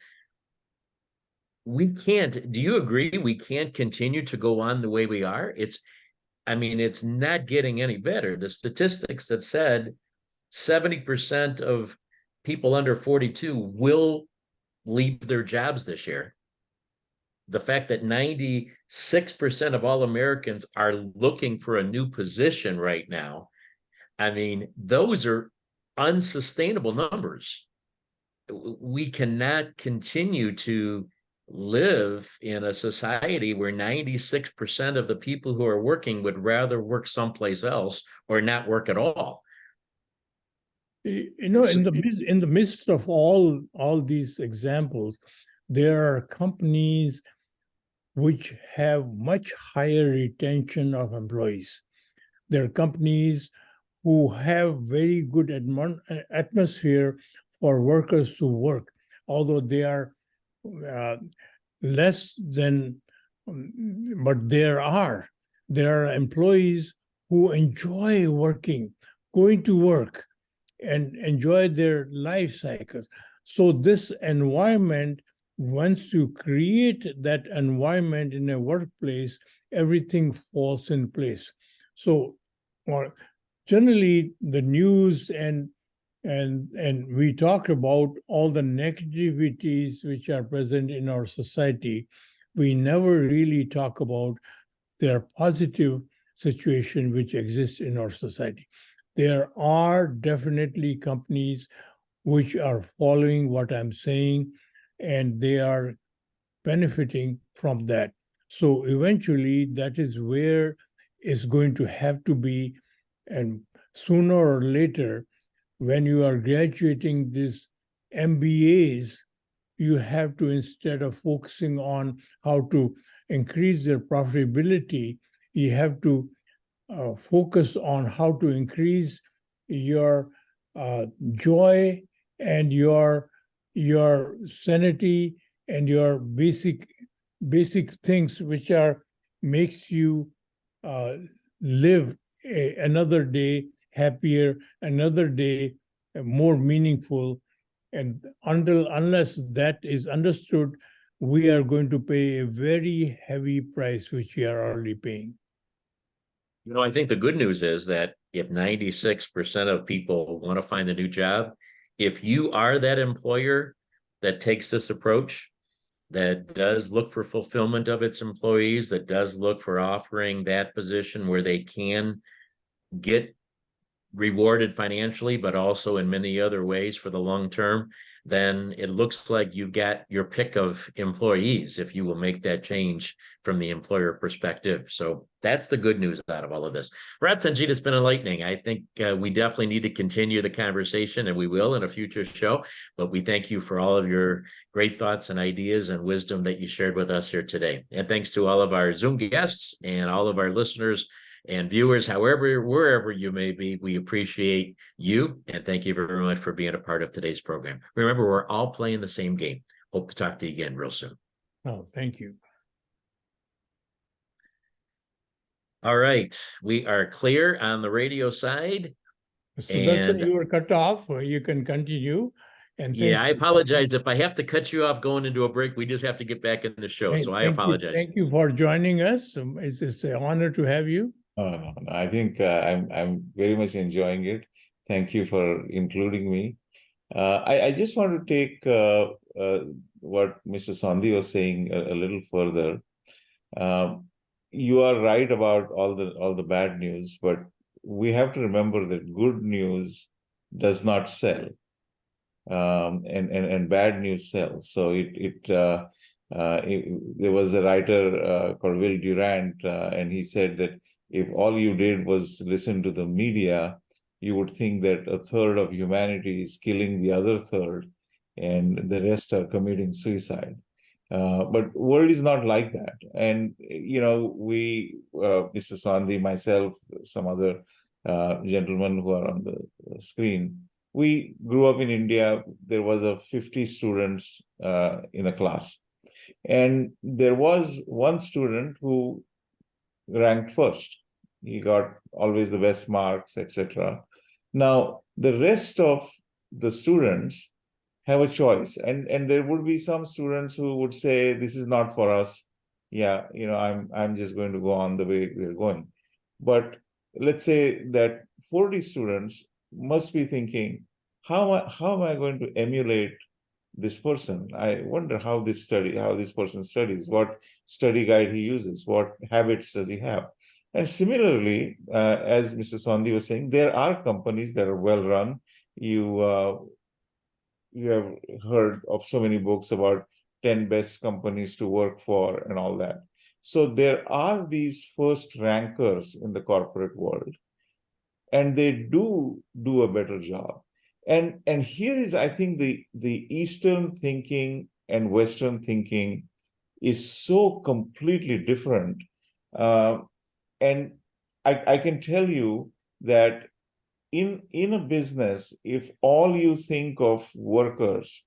We can't, do you agree we can't continue to go on the way we are? It's not getting any better. The statistics that said 70% of people under 42 will leave their jobs this year. The fact that 96% of all Americans are looking for a new position right now, those are unsustainable numbers. We cannot continue to live in a society where 96% of the people who are working would rather work someplace else or not work at all. In the midst of all these examples, there are companies which have much higher retention of employees. There are companies who have very good atmosphere for workers to work, although they are less than, but there are employees who enjoy working, going to work, and enjoy their life cycles. So this environment, once you create that environment in a workplace, everything falls in place. So generally the news and we talk about all the negativities which are present in our society. We never really talk about their positive situation which exists in our society. There are definitely companies which are following what I'm saying, and they are benefiting from that. So eventually that is where it's going to have to be, and sooner or later, when you are graduating these MBAs, you have to, instead of focusing on how to increase their profitability, you have to focus on how to increase your joy and your sanity and your basic things which makes you live another day happier, another day more meaningful. And unless that is understood, we are going to pay a very heavy price, which we are already paying. I think the good news is that if 96% of people want to find a new job, if you are that employer that takes this approach, that does look for fulfillment of its employees, that does look for offering that position where they can get rewarded financially, but also in many other ways for the long term, then it looks like you've got your pick of employees if you will make that change from the employer perspective. So that's the good news out of all of this. Ratanjit, it's been enlightening. I think we definitely need to continue the conversation, and we will in a future show. But we thank you for all of your great thoughts and ideas and wisdom that you shared with us here today. And thanks to all of our Zoom guests and all of our listeners and viewers, wherever you may be, we appreciate you. And thank you very much for being a part of today's program. Remember, we're all playing the same game. Hope to talk to you again real soon. Oh, thank you. All right. We are clear on the radio side. So that's you were cut off. You can continue. And yeah, I apologize if I have to cut you off going into a break. We just have to get back in the show. So I apologize. Thank you for joining us. It's an honor to have you. No. I think I'm very much enjoying it. Thank you for including me. I just want to take what Mr. Sandhi was saying a little further. You are right about all the bad news, but we have to remember that good news does not sell, and bad news sells. So there was a writer called Will Durant, and he said that if all you did was listen to the media, you would think that a third of humanity is killing the other third, and the rest are committing suicide. But world is not like that. And, we, Mr. Swandi, myself, some other gentlemen who are on the screen, we grew up in India. There was 50 students in a class. And there was one student who ranked first. He got always the best marks, etc. Now, the rest of the students have a choice, and there would be some students who would say, this is not for us. Yeah, I'm just going to go on the way we're going. But let's say that 40 students must be thinking, how am I going to emulate this person? I wonder how this person studies, what study guide he uses, what habits does he have. And similarly, as Mr. Sandhi was saying, there are companies that are well run. You have heard of so many books about 10 best companies to work for and all that. So there are these first rankers in the corporate world, and they do a better job. And here is, I think, the Eastern thinking and Western thinking is so completely different. And I can tell you that in a business, if all you think of workers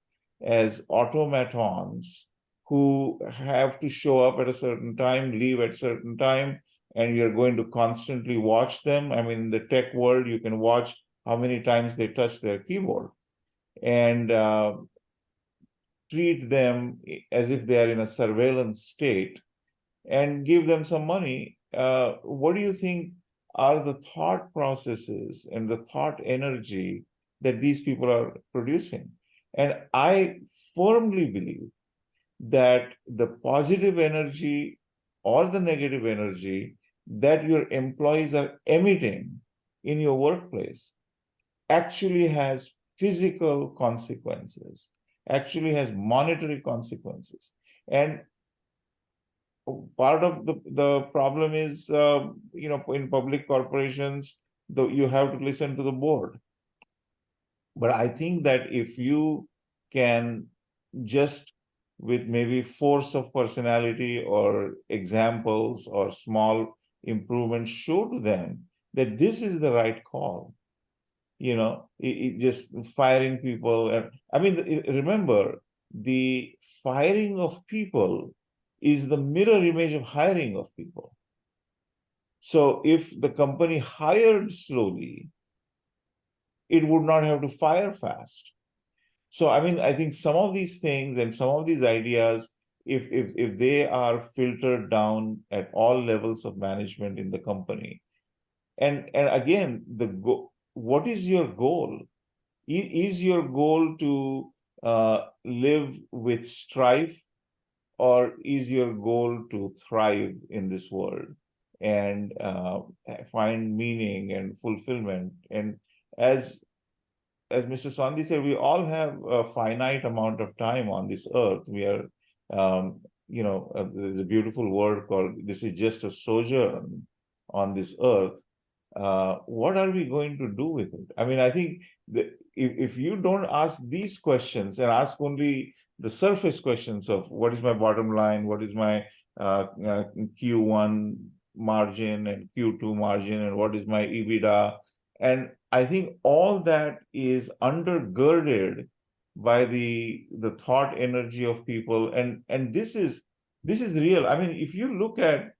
as automatons who have to show up at a certain time, leave at a certain time, and you're going to constantly watch them. I mean, in the tech world, you can watch how many times they touch their keyboard, and treat them as if they are in a surveillance state and give them some money. What do you think are the thought processes and the thought energy that these people are producing? And I firmly believe that the positive energy or the negative energy that your employees are emitting in your workplace actually has physical consequences, actually has monetary consequences. And part of the problem is, in public corporations, you have to listen to the board. But I think that if you can just, with maybe force of personality or examples or small improvements, show to them that this is the right call. Just firing people. I mean, remember, the firing of people is the mirror image of hiring of people. So if the company hired slowly, it would not have to fire fast. So, I mean, I think some of these things and some of these ideas, if they are filtered down at all levels of management in the company, and again, what is your goal? Is your goal to live with strife, or is your goal to thrive in this world and find meaning and fulfillment? And as as Mr. Swandi said, we all have a finite amount of time on this earth. We are, there's a beautiful word called, this is just a sojourn on this earth. What are we going to do with it? I mean, I think that if you don't ask these questions and ask only the surface questions of what is my bottom line, what is my Q1 margin and Q2 margin, and what is my EBITDA, and I think all that is undergirded by the thought energy of people, and this is real. I mean, if you look at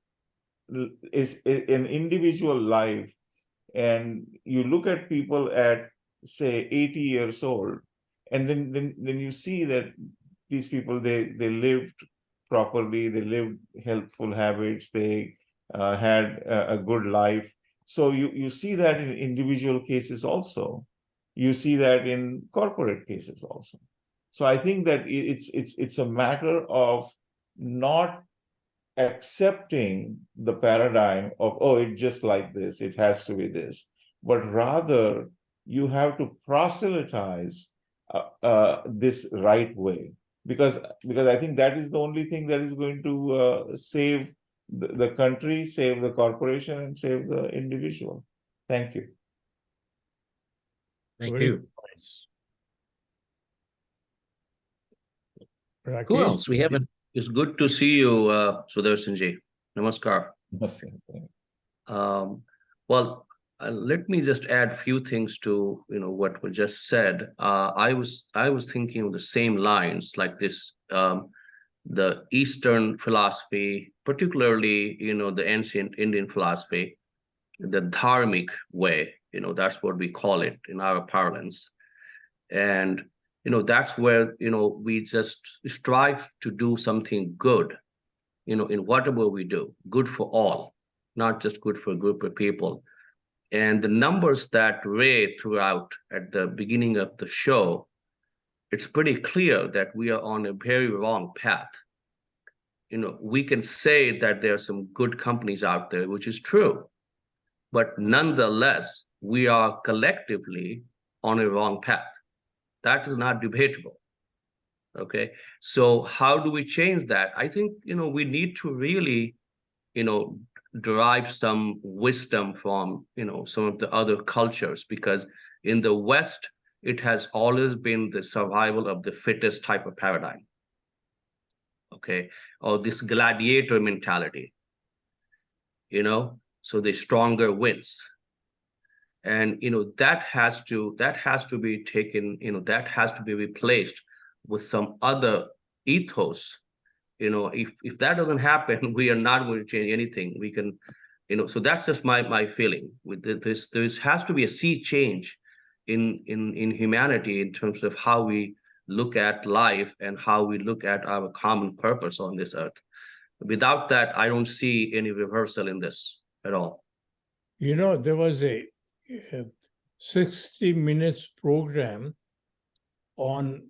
is an individual life, and you look at people at say 80 years old, and then you see that these people they lived properly, they lived healthful habits, they had a good life. So you see that in individual cases also, you see that in corporate cases also. So I think that it's a matter of not accepting the paradigm of, oh, it's just like this, it has to be this, but rather you have to proselytize this right way, because I think that is the only thing that is going to save the country, save the corporation, and save the individual. Thank you. Thank you. Nice. Who Rakesh? else? We haven't. It's good to see you, Sudarshanji. Namaskar. Well, let me just add a few things to what was just said. I was thinking of the same lines, like this. The Eastern philosophy, particularly the ancient Indian philosophy, the dharmic way. That's what we call it in our parlance, and that's where we just strive to do something good. In whatever we do, good for all, not just good for a group of people. And the numbers that Ray threw out at the beginning of the show, it's pretty clear that we are on a very wrong path. We can say that there are some good companies out there, which is true, but nonetheless, we are collectively on a wrong path. That is not debatable. Okay, so how do we change that? I think we need to really derive some wisdom from some of the other cultures, because in the West it has always been the survival of the fittest type of paradigm, okay, or this gladiator mentality, so the stronger wins. And that has to be taken, that has to be replaced with some other ethos. If that doesn't happen, we are not going to change anything. We can, so that's just my feeling with this. There has to be a sea change in humanity in terms of how we look at life and how we look at our common purpose on this earth. Without that, I don't see any reversal in this at all. There was a 60 minutes program on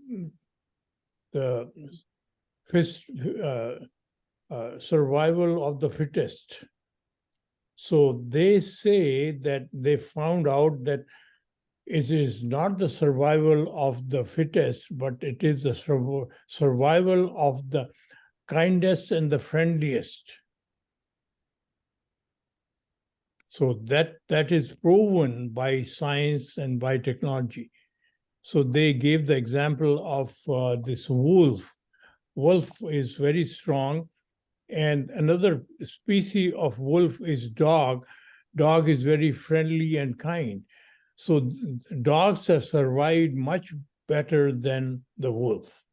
the survival of the fittest. So they say that they found out that it is not the survival of the fittest, but it is the survival of the kindest and the friendliest. So that is proven by science and by technology. So they gave the example of this wolf. Wolf is very strong, and another species of wolf is dog. Dog is very friendly and kind. So dogs have survived much better than the wolf.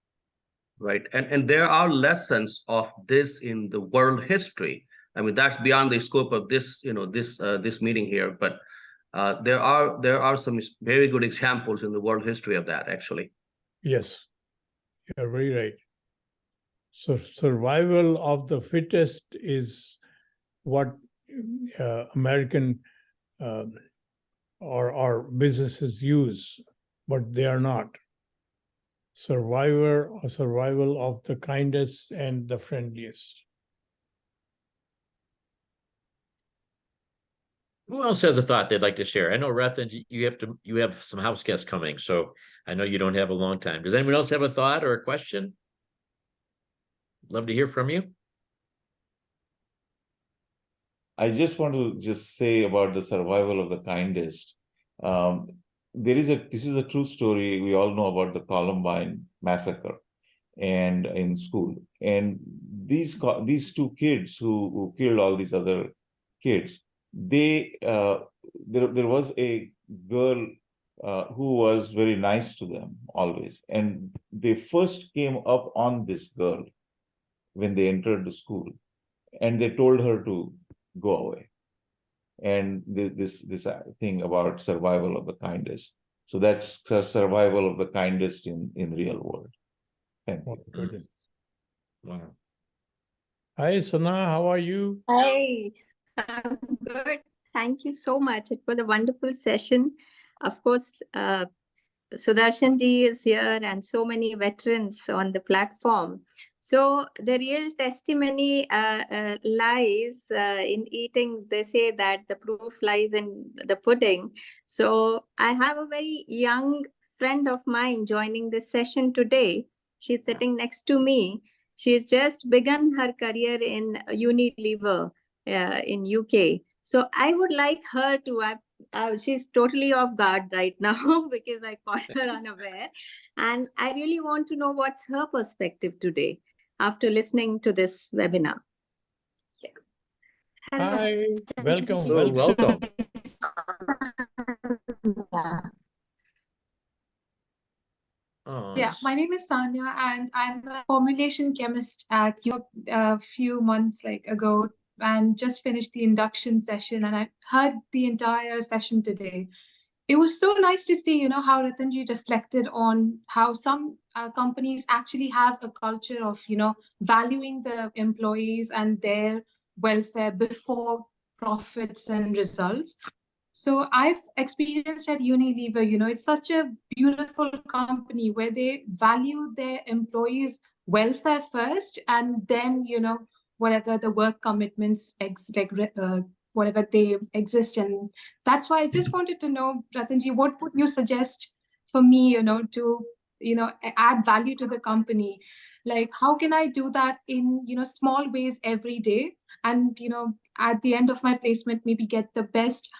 Right, and there are lessons of this in the world history. I mean, that's beyond the scope of this, this meeting here. But there are some very good examples in the world history of that, actually. Yes, you're very right. So survival of the fittest is what American or businesses use, but they are not. Survival of the kindest and the friendliest. Who else has a thought they'd like to share? I know, Ratanjit, you have some house guests coming, so I know you don't have a long time. Does anyone else have a thought or a question? Love to hear from you. I just want to just say about the survival of the kindest. This is a true story. We all know about the Columbine massacre and in school. And these two kids who killed all these other kids, there was a girl who was very nice to them always. And they first came up on this girl when they entered the school, and they told her to go away. And this thing about survival of the kindest. So that's the survival of the kindest in real world. Thank you. Oh, goodness. Wow. Hi, Sana, how are you? Hi, I'm good. Thank you so much. It was a wonderful session. Of course, Sudarshan ji is here and so many veterans on the platform. So the real testimony lies in eating. They say that the proof lies in the pudding. So I have a very young friend of mine joining this session today. She's sitting next to me. She's just begun her career in Unilever in UK. So I would like her to, she's totally off guard right now because I caught her unaware. And I really want to know what's her perspective today after listening to this webinar. Yeah. Hello. Hi, welcome, So welcome. Yeah. Oh, Yeah, my name is Sanya, and I'm a formulation chemist at Europe a few months ago, and just finished the induction session, and I heard the entire session today. It was so nice to see, how Ratanji reflected on how some companies actually have a culture of, valuing the employees and their welfare before profits and results. So I've experienced at Unilever, it's such a beautiful company where they value their employees' welfare first, and then, whatever the work commitments, whatever they exist. And that's why I just wanted to know, Ratanji, what would you suggest for me, to, add value to the company? Like, how can I do that in, small ways every day? And, at the end of my placement, maybe get the best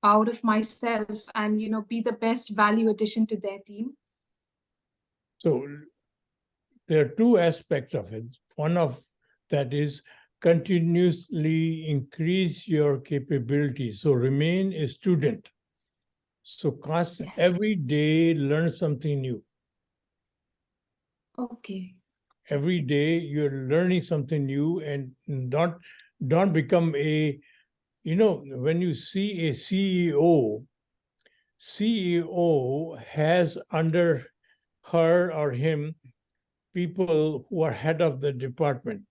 out of myself and be the best value addition to their team. So there are two aspects of it. One of that is continuously increase your capability. So remain a student. So Yes. every day learn something new. Okay. Every day you're learning something new, and don't become a, when you see a CEO has under her or him people who are head of the department.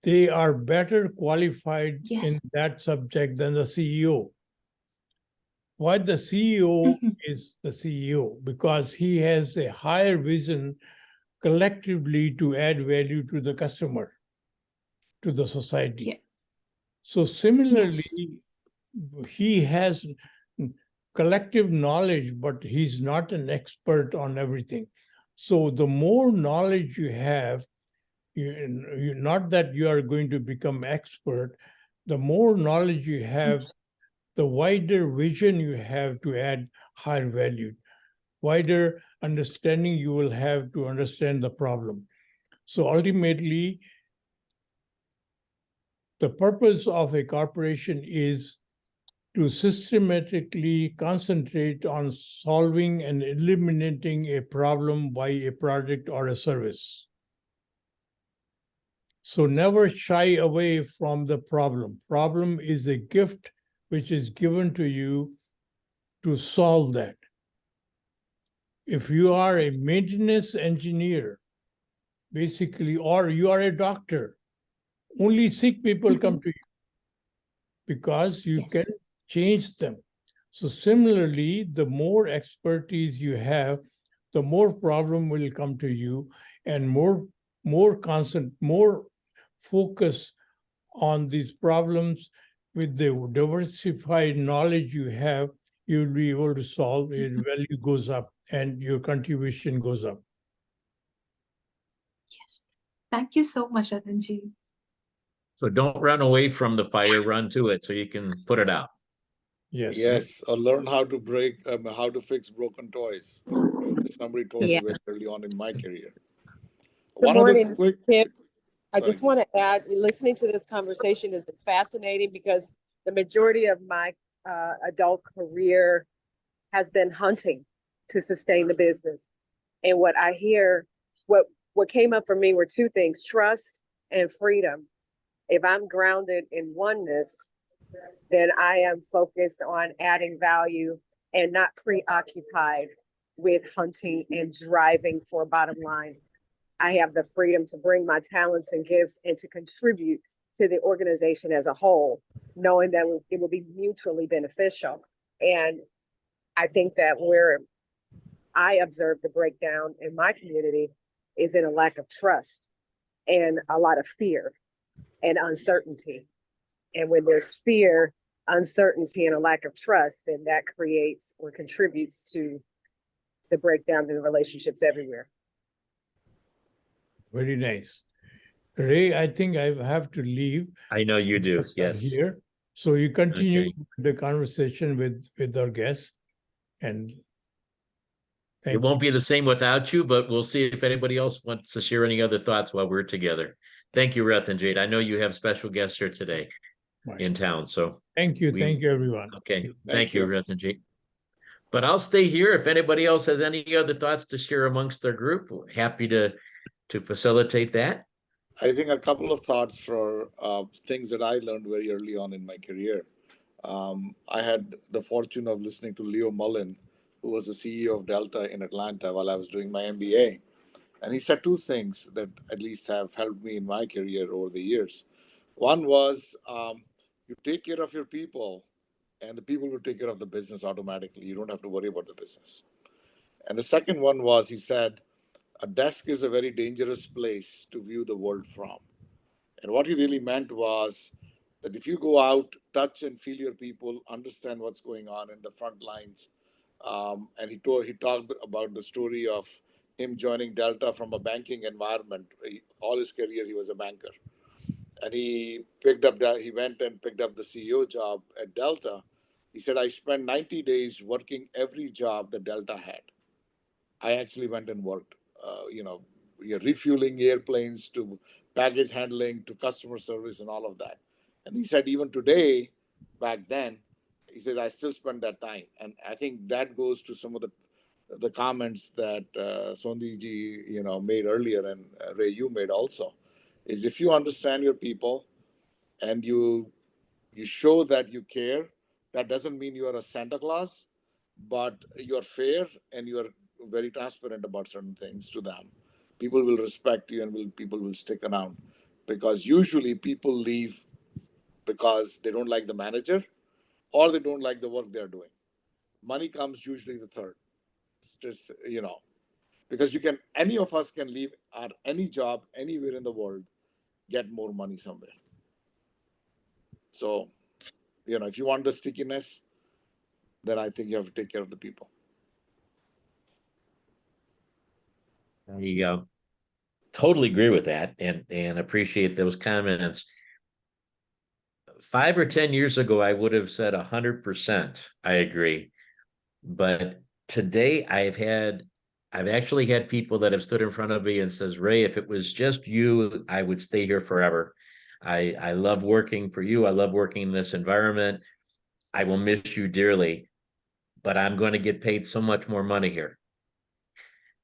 They are better qualified in that subject than the CEO. Why the CEO is the CEO? Because he has a higher vision collectively to add value to the customer, to the society. Yeah. So similarly, he has collective knowledge, but he's not an expert on everything. So the more knowledge you have, not that you are going to become expert, the more knowledge you have, the wider vision you have to add higher value, wider understanding you will have to understand the problem. So ultimately, the purpose of a corporation is to systematically concentrate on solving and eliminating a problem by a product or a service. So never shy away from the problem. Problem is a gift which is given to you to solve that. If you are a maintenance engineer, basically, or you are a doctor, only sick people come to you because you can change them. So similarly, the more expertise you have, the more problem will come to you, and more focus on these problems with the diversified knowledge you have, you'll be able to solve, your value goes up and your contribution goes up. Yes. Thank you so much, Ratanji. So don't run away from the fire, run to it so you can put it out. Yes. Yes, or learn how to how to fix broken toys. Somebody told me very early on in my career. Good One morning, other quick. Kim. I Sorry. just want to add, listening to this conversation has been fascinating because the majority of my adult career has been hunting to sustain the business. And what I hear, what came up for me were two things: trust and freedom. If I'm grounded in oneness, then I am focused on adding value and not preoccupied with hunting and driving for a bottom line. I have the freedom to bring my talents and gifts and to contribute to the organization as a whole, knowing that it will be mutually beneficial. And I think that where I observe the breakdown in my community is in a lack of trust and a lot of fear and uncertainty. And when there's fear, uncertainty, and a lack of trust, then that creates or contributes to the breakdown in the relationships everywhere. Very nice. Ray, I think I have to leave. I know you do. Yes. Here. So you continue Okay. the conversation with our guests. And It won't be the same without you, but we'll see if anybody else wants to share any other thoughts while we're together. Thank you, Ratanjit. I know you have special guests here today in town. So thank you. Thank you, everyone. Okay. Thank you, Ratanjit. But I'll stay here. If anybody else has any other thoughts to share amongst their group, we're happy to facilitate that. I think a couple of thoughts for things that I learned very early on in my career. I had the fortune of listening to Leo Mullen, who was the CEO of Delta in Atlanta while I was doing my MBA. And he said two things that at least have helped me in my career over the years. One was you take care of your people, and the people will take care of the business automatically. You don't have to worry about the business. And the second one was, he said, a desk is a very dangerous place to view the world from. And what he really meant was that if you go out, touch and feel your people, understand what's going on in the front lines. And he talked about the story of him joining Delta from a banking environment. All his career, he was a banker. And he went and picked up the CEO job at Delta. He said, I spent 90 days working every job that Delta had. I actually went and worked, you're refueling airplanes to baggage handling to customer service and all of that. And he said, even today, back then, he says, I still spend that time. And I think that goes to some of the comments that Sondhi made earlier, and Ray, you made also, is if you understand your people and you show that you care, that doesn't mean you are a Santa Claus, but you're fair and you're very transparent about certain things to them. People will respect you and people will stick around, because usually people leave because they don't like the manager or they don't like the work they're doing. Money comes usually the third. It's just, because any of us can leave at any job anywhere in the world, get more money somewhere. So, if you want the stickiness, then I think you have to take care of the people. I totally agree with that and appreciate those comments. 5 or 10 years ago, I would have said 100%. I agree. But today I've actually had people that have stood in front of me and says, Ray, if it was just you, I would stay here forever. I love working for you. I love working in this environment. I will miss you dearly, but I'm going to get paid so much more money here.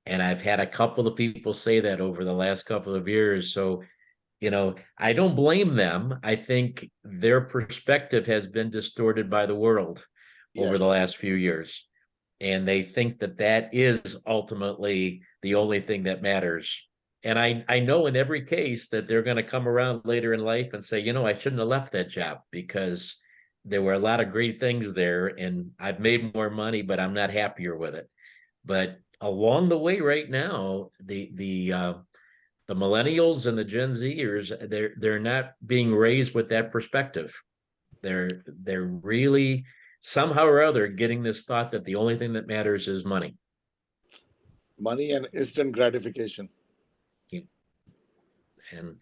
And I've had a couple of people say that over the last couple of years. So, I don't blame them. I think their perspective has been distorted by the world over the last few years. And they think that is ultimately the only thing that matters. And I know in every case that they're going to come around later in life and say, I shouldn't have left that job because there were a lot of great things there and I've made more money, but I'm not happier with it. But along the way right now, the millennials and the Gen Zers, they're not being raised with that perspective. They're really somehow or other getting this thought that the only thing that matters is money. Money and instant gratification. And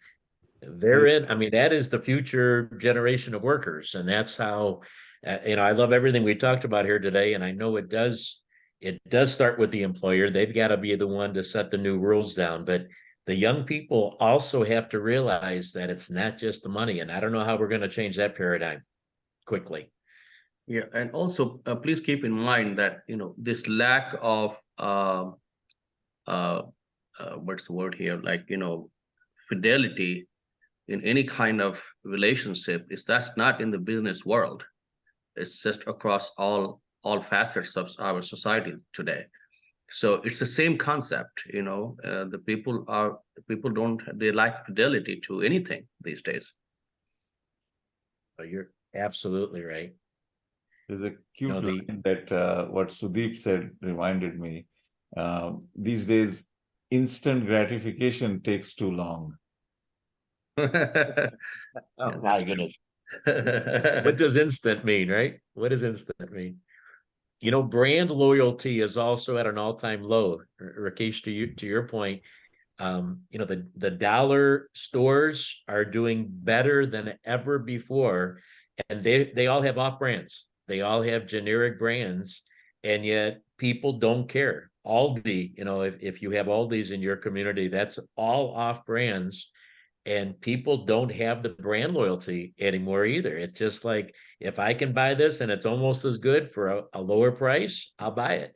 therein, I mean, that is the future generation of workers, and that's how. I love everything we talked about here today, and I know it does. It does start with the employer. They've got to be the one to set the new rules down, but the young people also have to realize that it's not just the money. And I don't know how we're going to change that paradigm quickly. Yeah, and also please keep in mind that this lack of what's the word here, like fidelity in any kind of relationship that's not in the business world. It's just across all facets of our society today. So it's the same concept. The people they lack fidelity to anything these days. You're absolutely right. There's a cute line that what Sudeep said reminded me. These days, instant gratification takes too long. Oh my goodness. What does instant mean, right? What does instant mean? Brand loyalty is also at an all-time low. Rakesh, to your point, the dollar stores are doing better than ever before, and they all have off brands. They all have generic brands, and yet people don't care. Aldi, if you have Aldi's in your community, that's all off brands. And people don't have the brand loyalty anymore either. It's just like, if I can buy this and it's almost as good for a lower price, I'll buy it.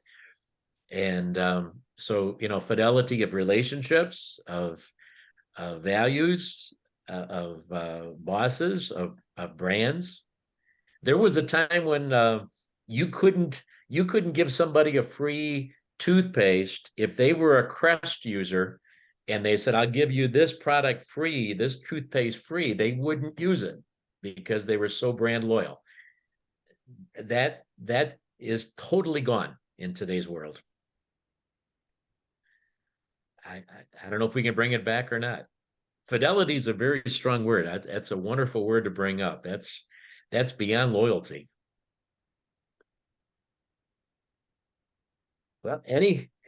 And so, fidelity of relationships, of values, of bosses, of brands. There was a time when you couldn't give somebody a free toothpaste if they were a Crest user and they said, I'll give you this product free, this toothpaste free. They wouldn't use it because they were so brand loyal. That is totally gone in today's world. I don't know if we can bring it back or not. Fidelity is a very strong word. That's a wonderful word to bring up. That's beyond loyalty. Well,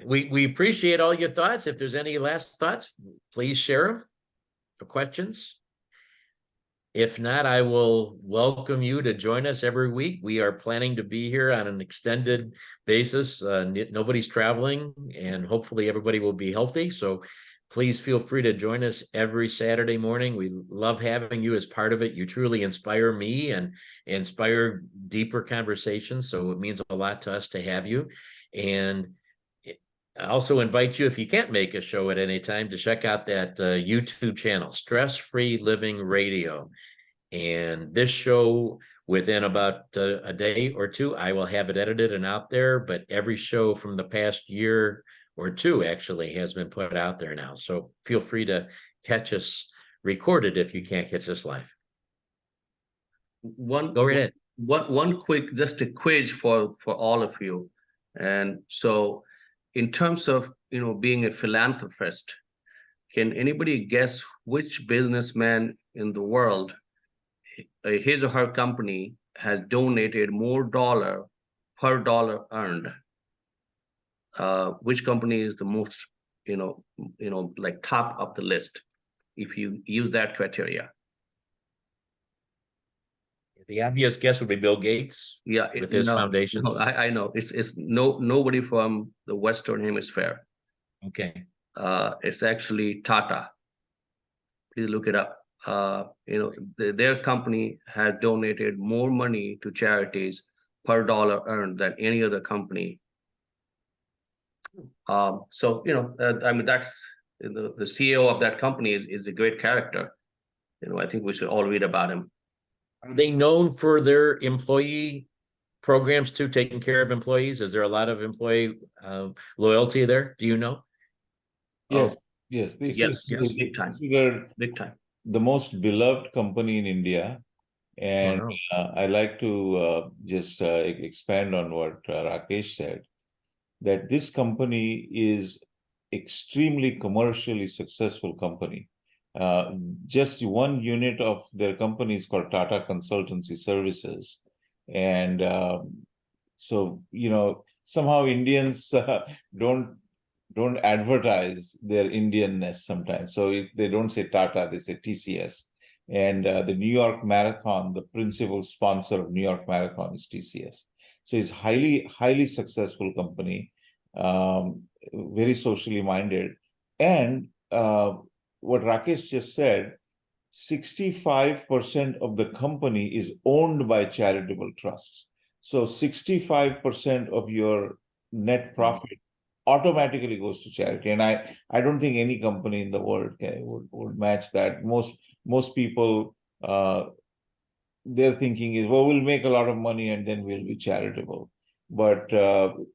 we appreciate all your thoughts. If there's any last thoughts, please share them or questions. If not, I will welcome you to join us every week. We are planning to be here on an extended basis. Nobody's traveling, and hopefully everybody will be healthy. So please feel free to join us every Saturday morning. We love having you as part of it. You truly inspire me and inspire deeper conversations. So it means a lot to us to have you. And I also invite you, if you can't make a show at any time, to check out that YouTube channel, Stress Free Living Radio. And this show, within about a day or two, I will have it edited and out there. But every show from the past year or two actually has been put out there now. So feel free to catch us recorded if you can't catch us live. Go right ahead. One quick, just a quiz for all of you. And so in terms of, being a philanthropist, can anybody guess which businessman in the world, his or her company has donated more dollar per dollar earned? Which company is the most, like top of the list, if you use that criteria? The obvious guess would be Bill Gates. Yeah, with his foundation. No, I know it's nobody from the Western Hemisphere. Okay. It's actually Tata. Please look it up. Their company has donated more money to charities per dollar earned than any other company. So I mean, that's the CEO of that company is a great character. I think we should all read about him. Are they known for their employee programs too, taking care of employees? Is there a lot of employee loyalty there? Do you know? Yes, yes, big time. Big time. The most beloved company in India. And I like to just expand on what Rakesh said, that this company is extremely commercially successful company. just one unit of their company is called Tata Consultancy Services. And so, somehow Indians don't advertise their Indianness sometimes. So if they don't say Tata, they say TCS. And the New York Marathon, the principal sponsor of New York Marathon is TCS. So it's highly successful company, very socially minded. And what Rakesh just said, 65% of the company is owned by charitable trusts. So 65% of your net profit automatically goes to charity. And I don't think any company in the world would match that. Most people, their thinking is, well, we'll make a lot of money and then we'll be charitable. But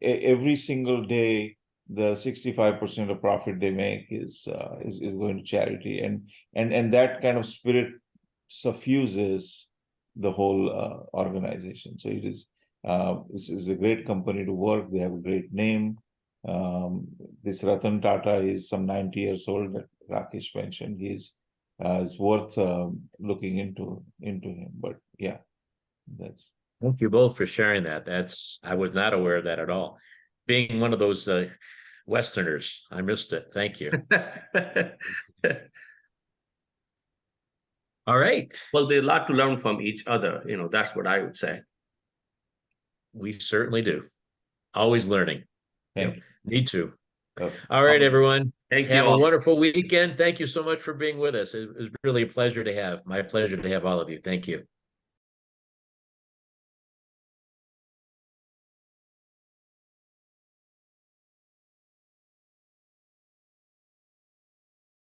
every single day, the 65% of profit they make is going to charity, and that kind of spirit suffuses the whole organization. So this is a great company to work. They have a great name. This Ratan Tata is some 90 years old that Rakesh mentioned. It's worth looking into him. But yeah, that's. Thank you both for sharing that. I was not aware of that at all. Being one of those Westerners, I missed it. Thank you. All right. Well, there's a lot to learn from each other. That's what I would say. We certainly do. Always learning. Thank you. Me too. All right, everyone. Thank you. Have a wonderful weekend. Thank you so much for being with us. It was really a pleasure to have. My pleasure to have all of you. Thank you.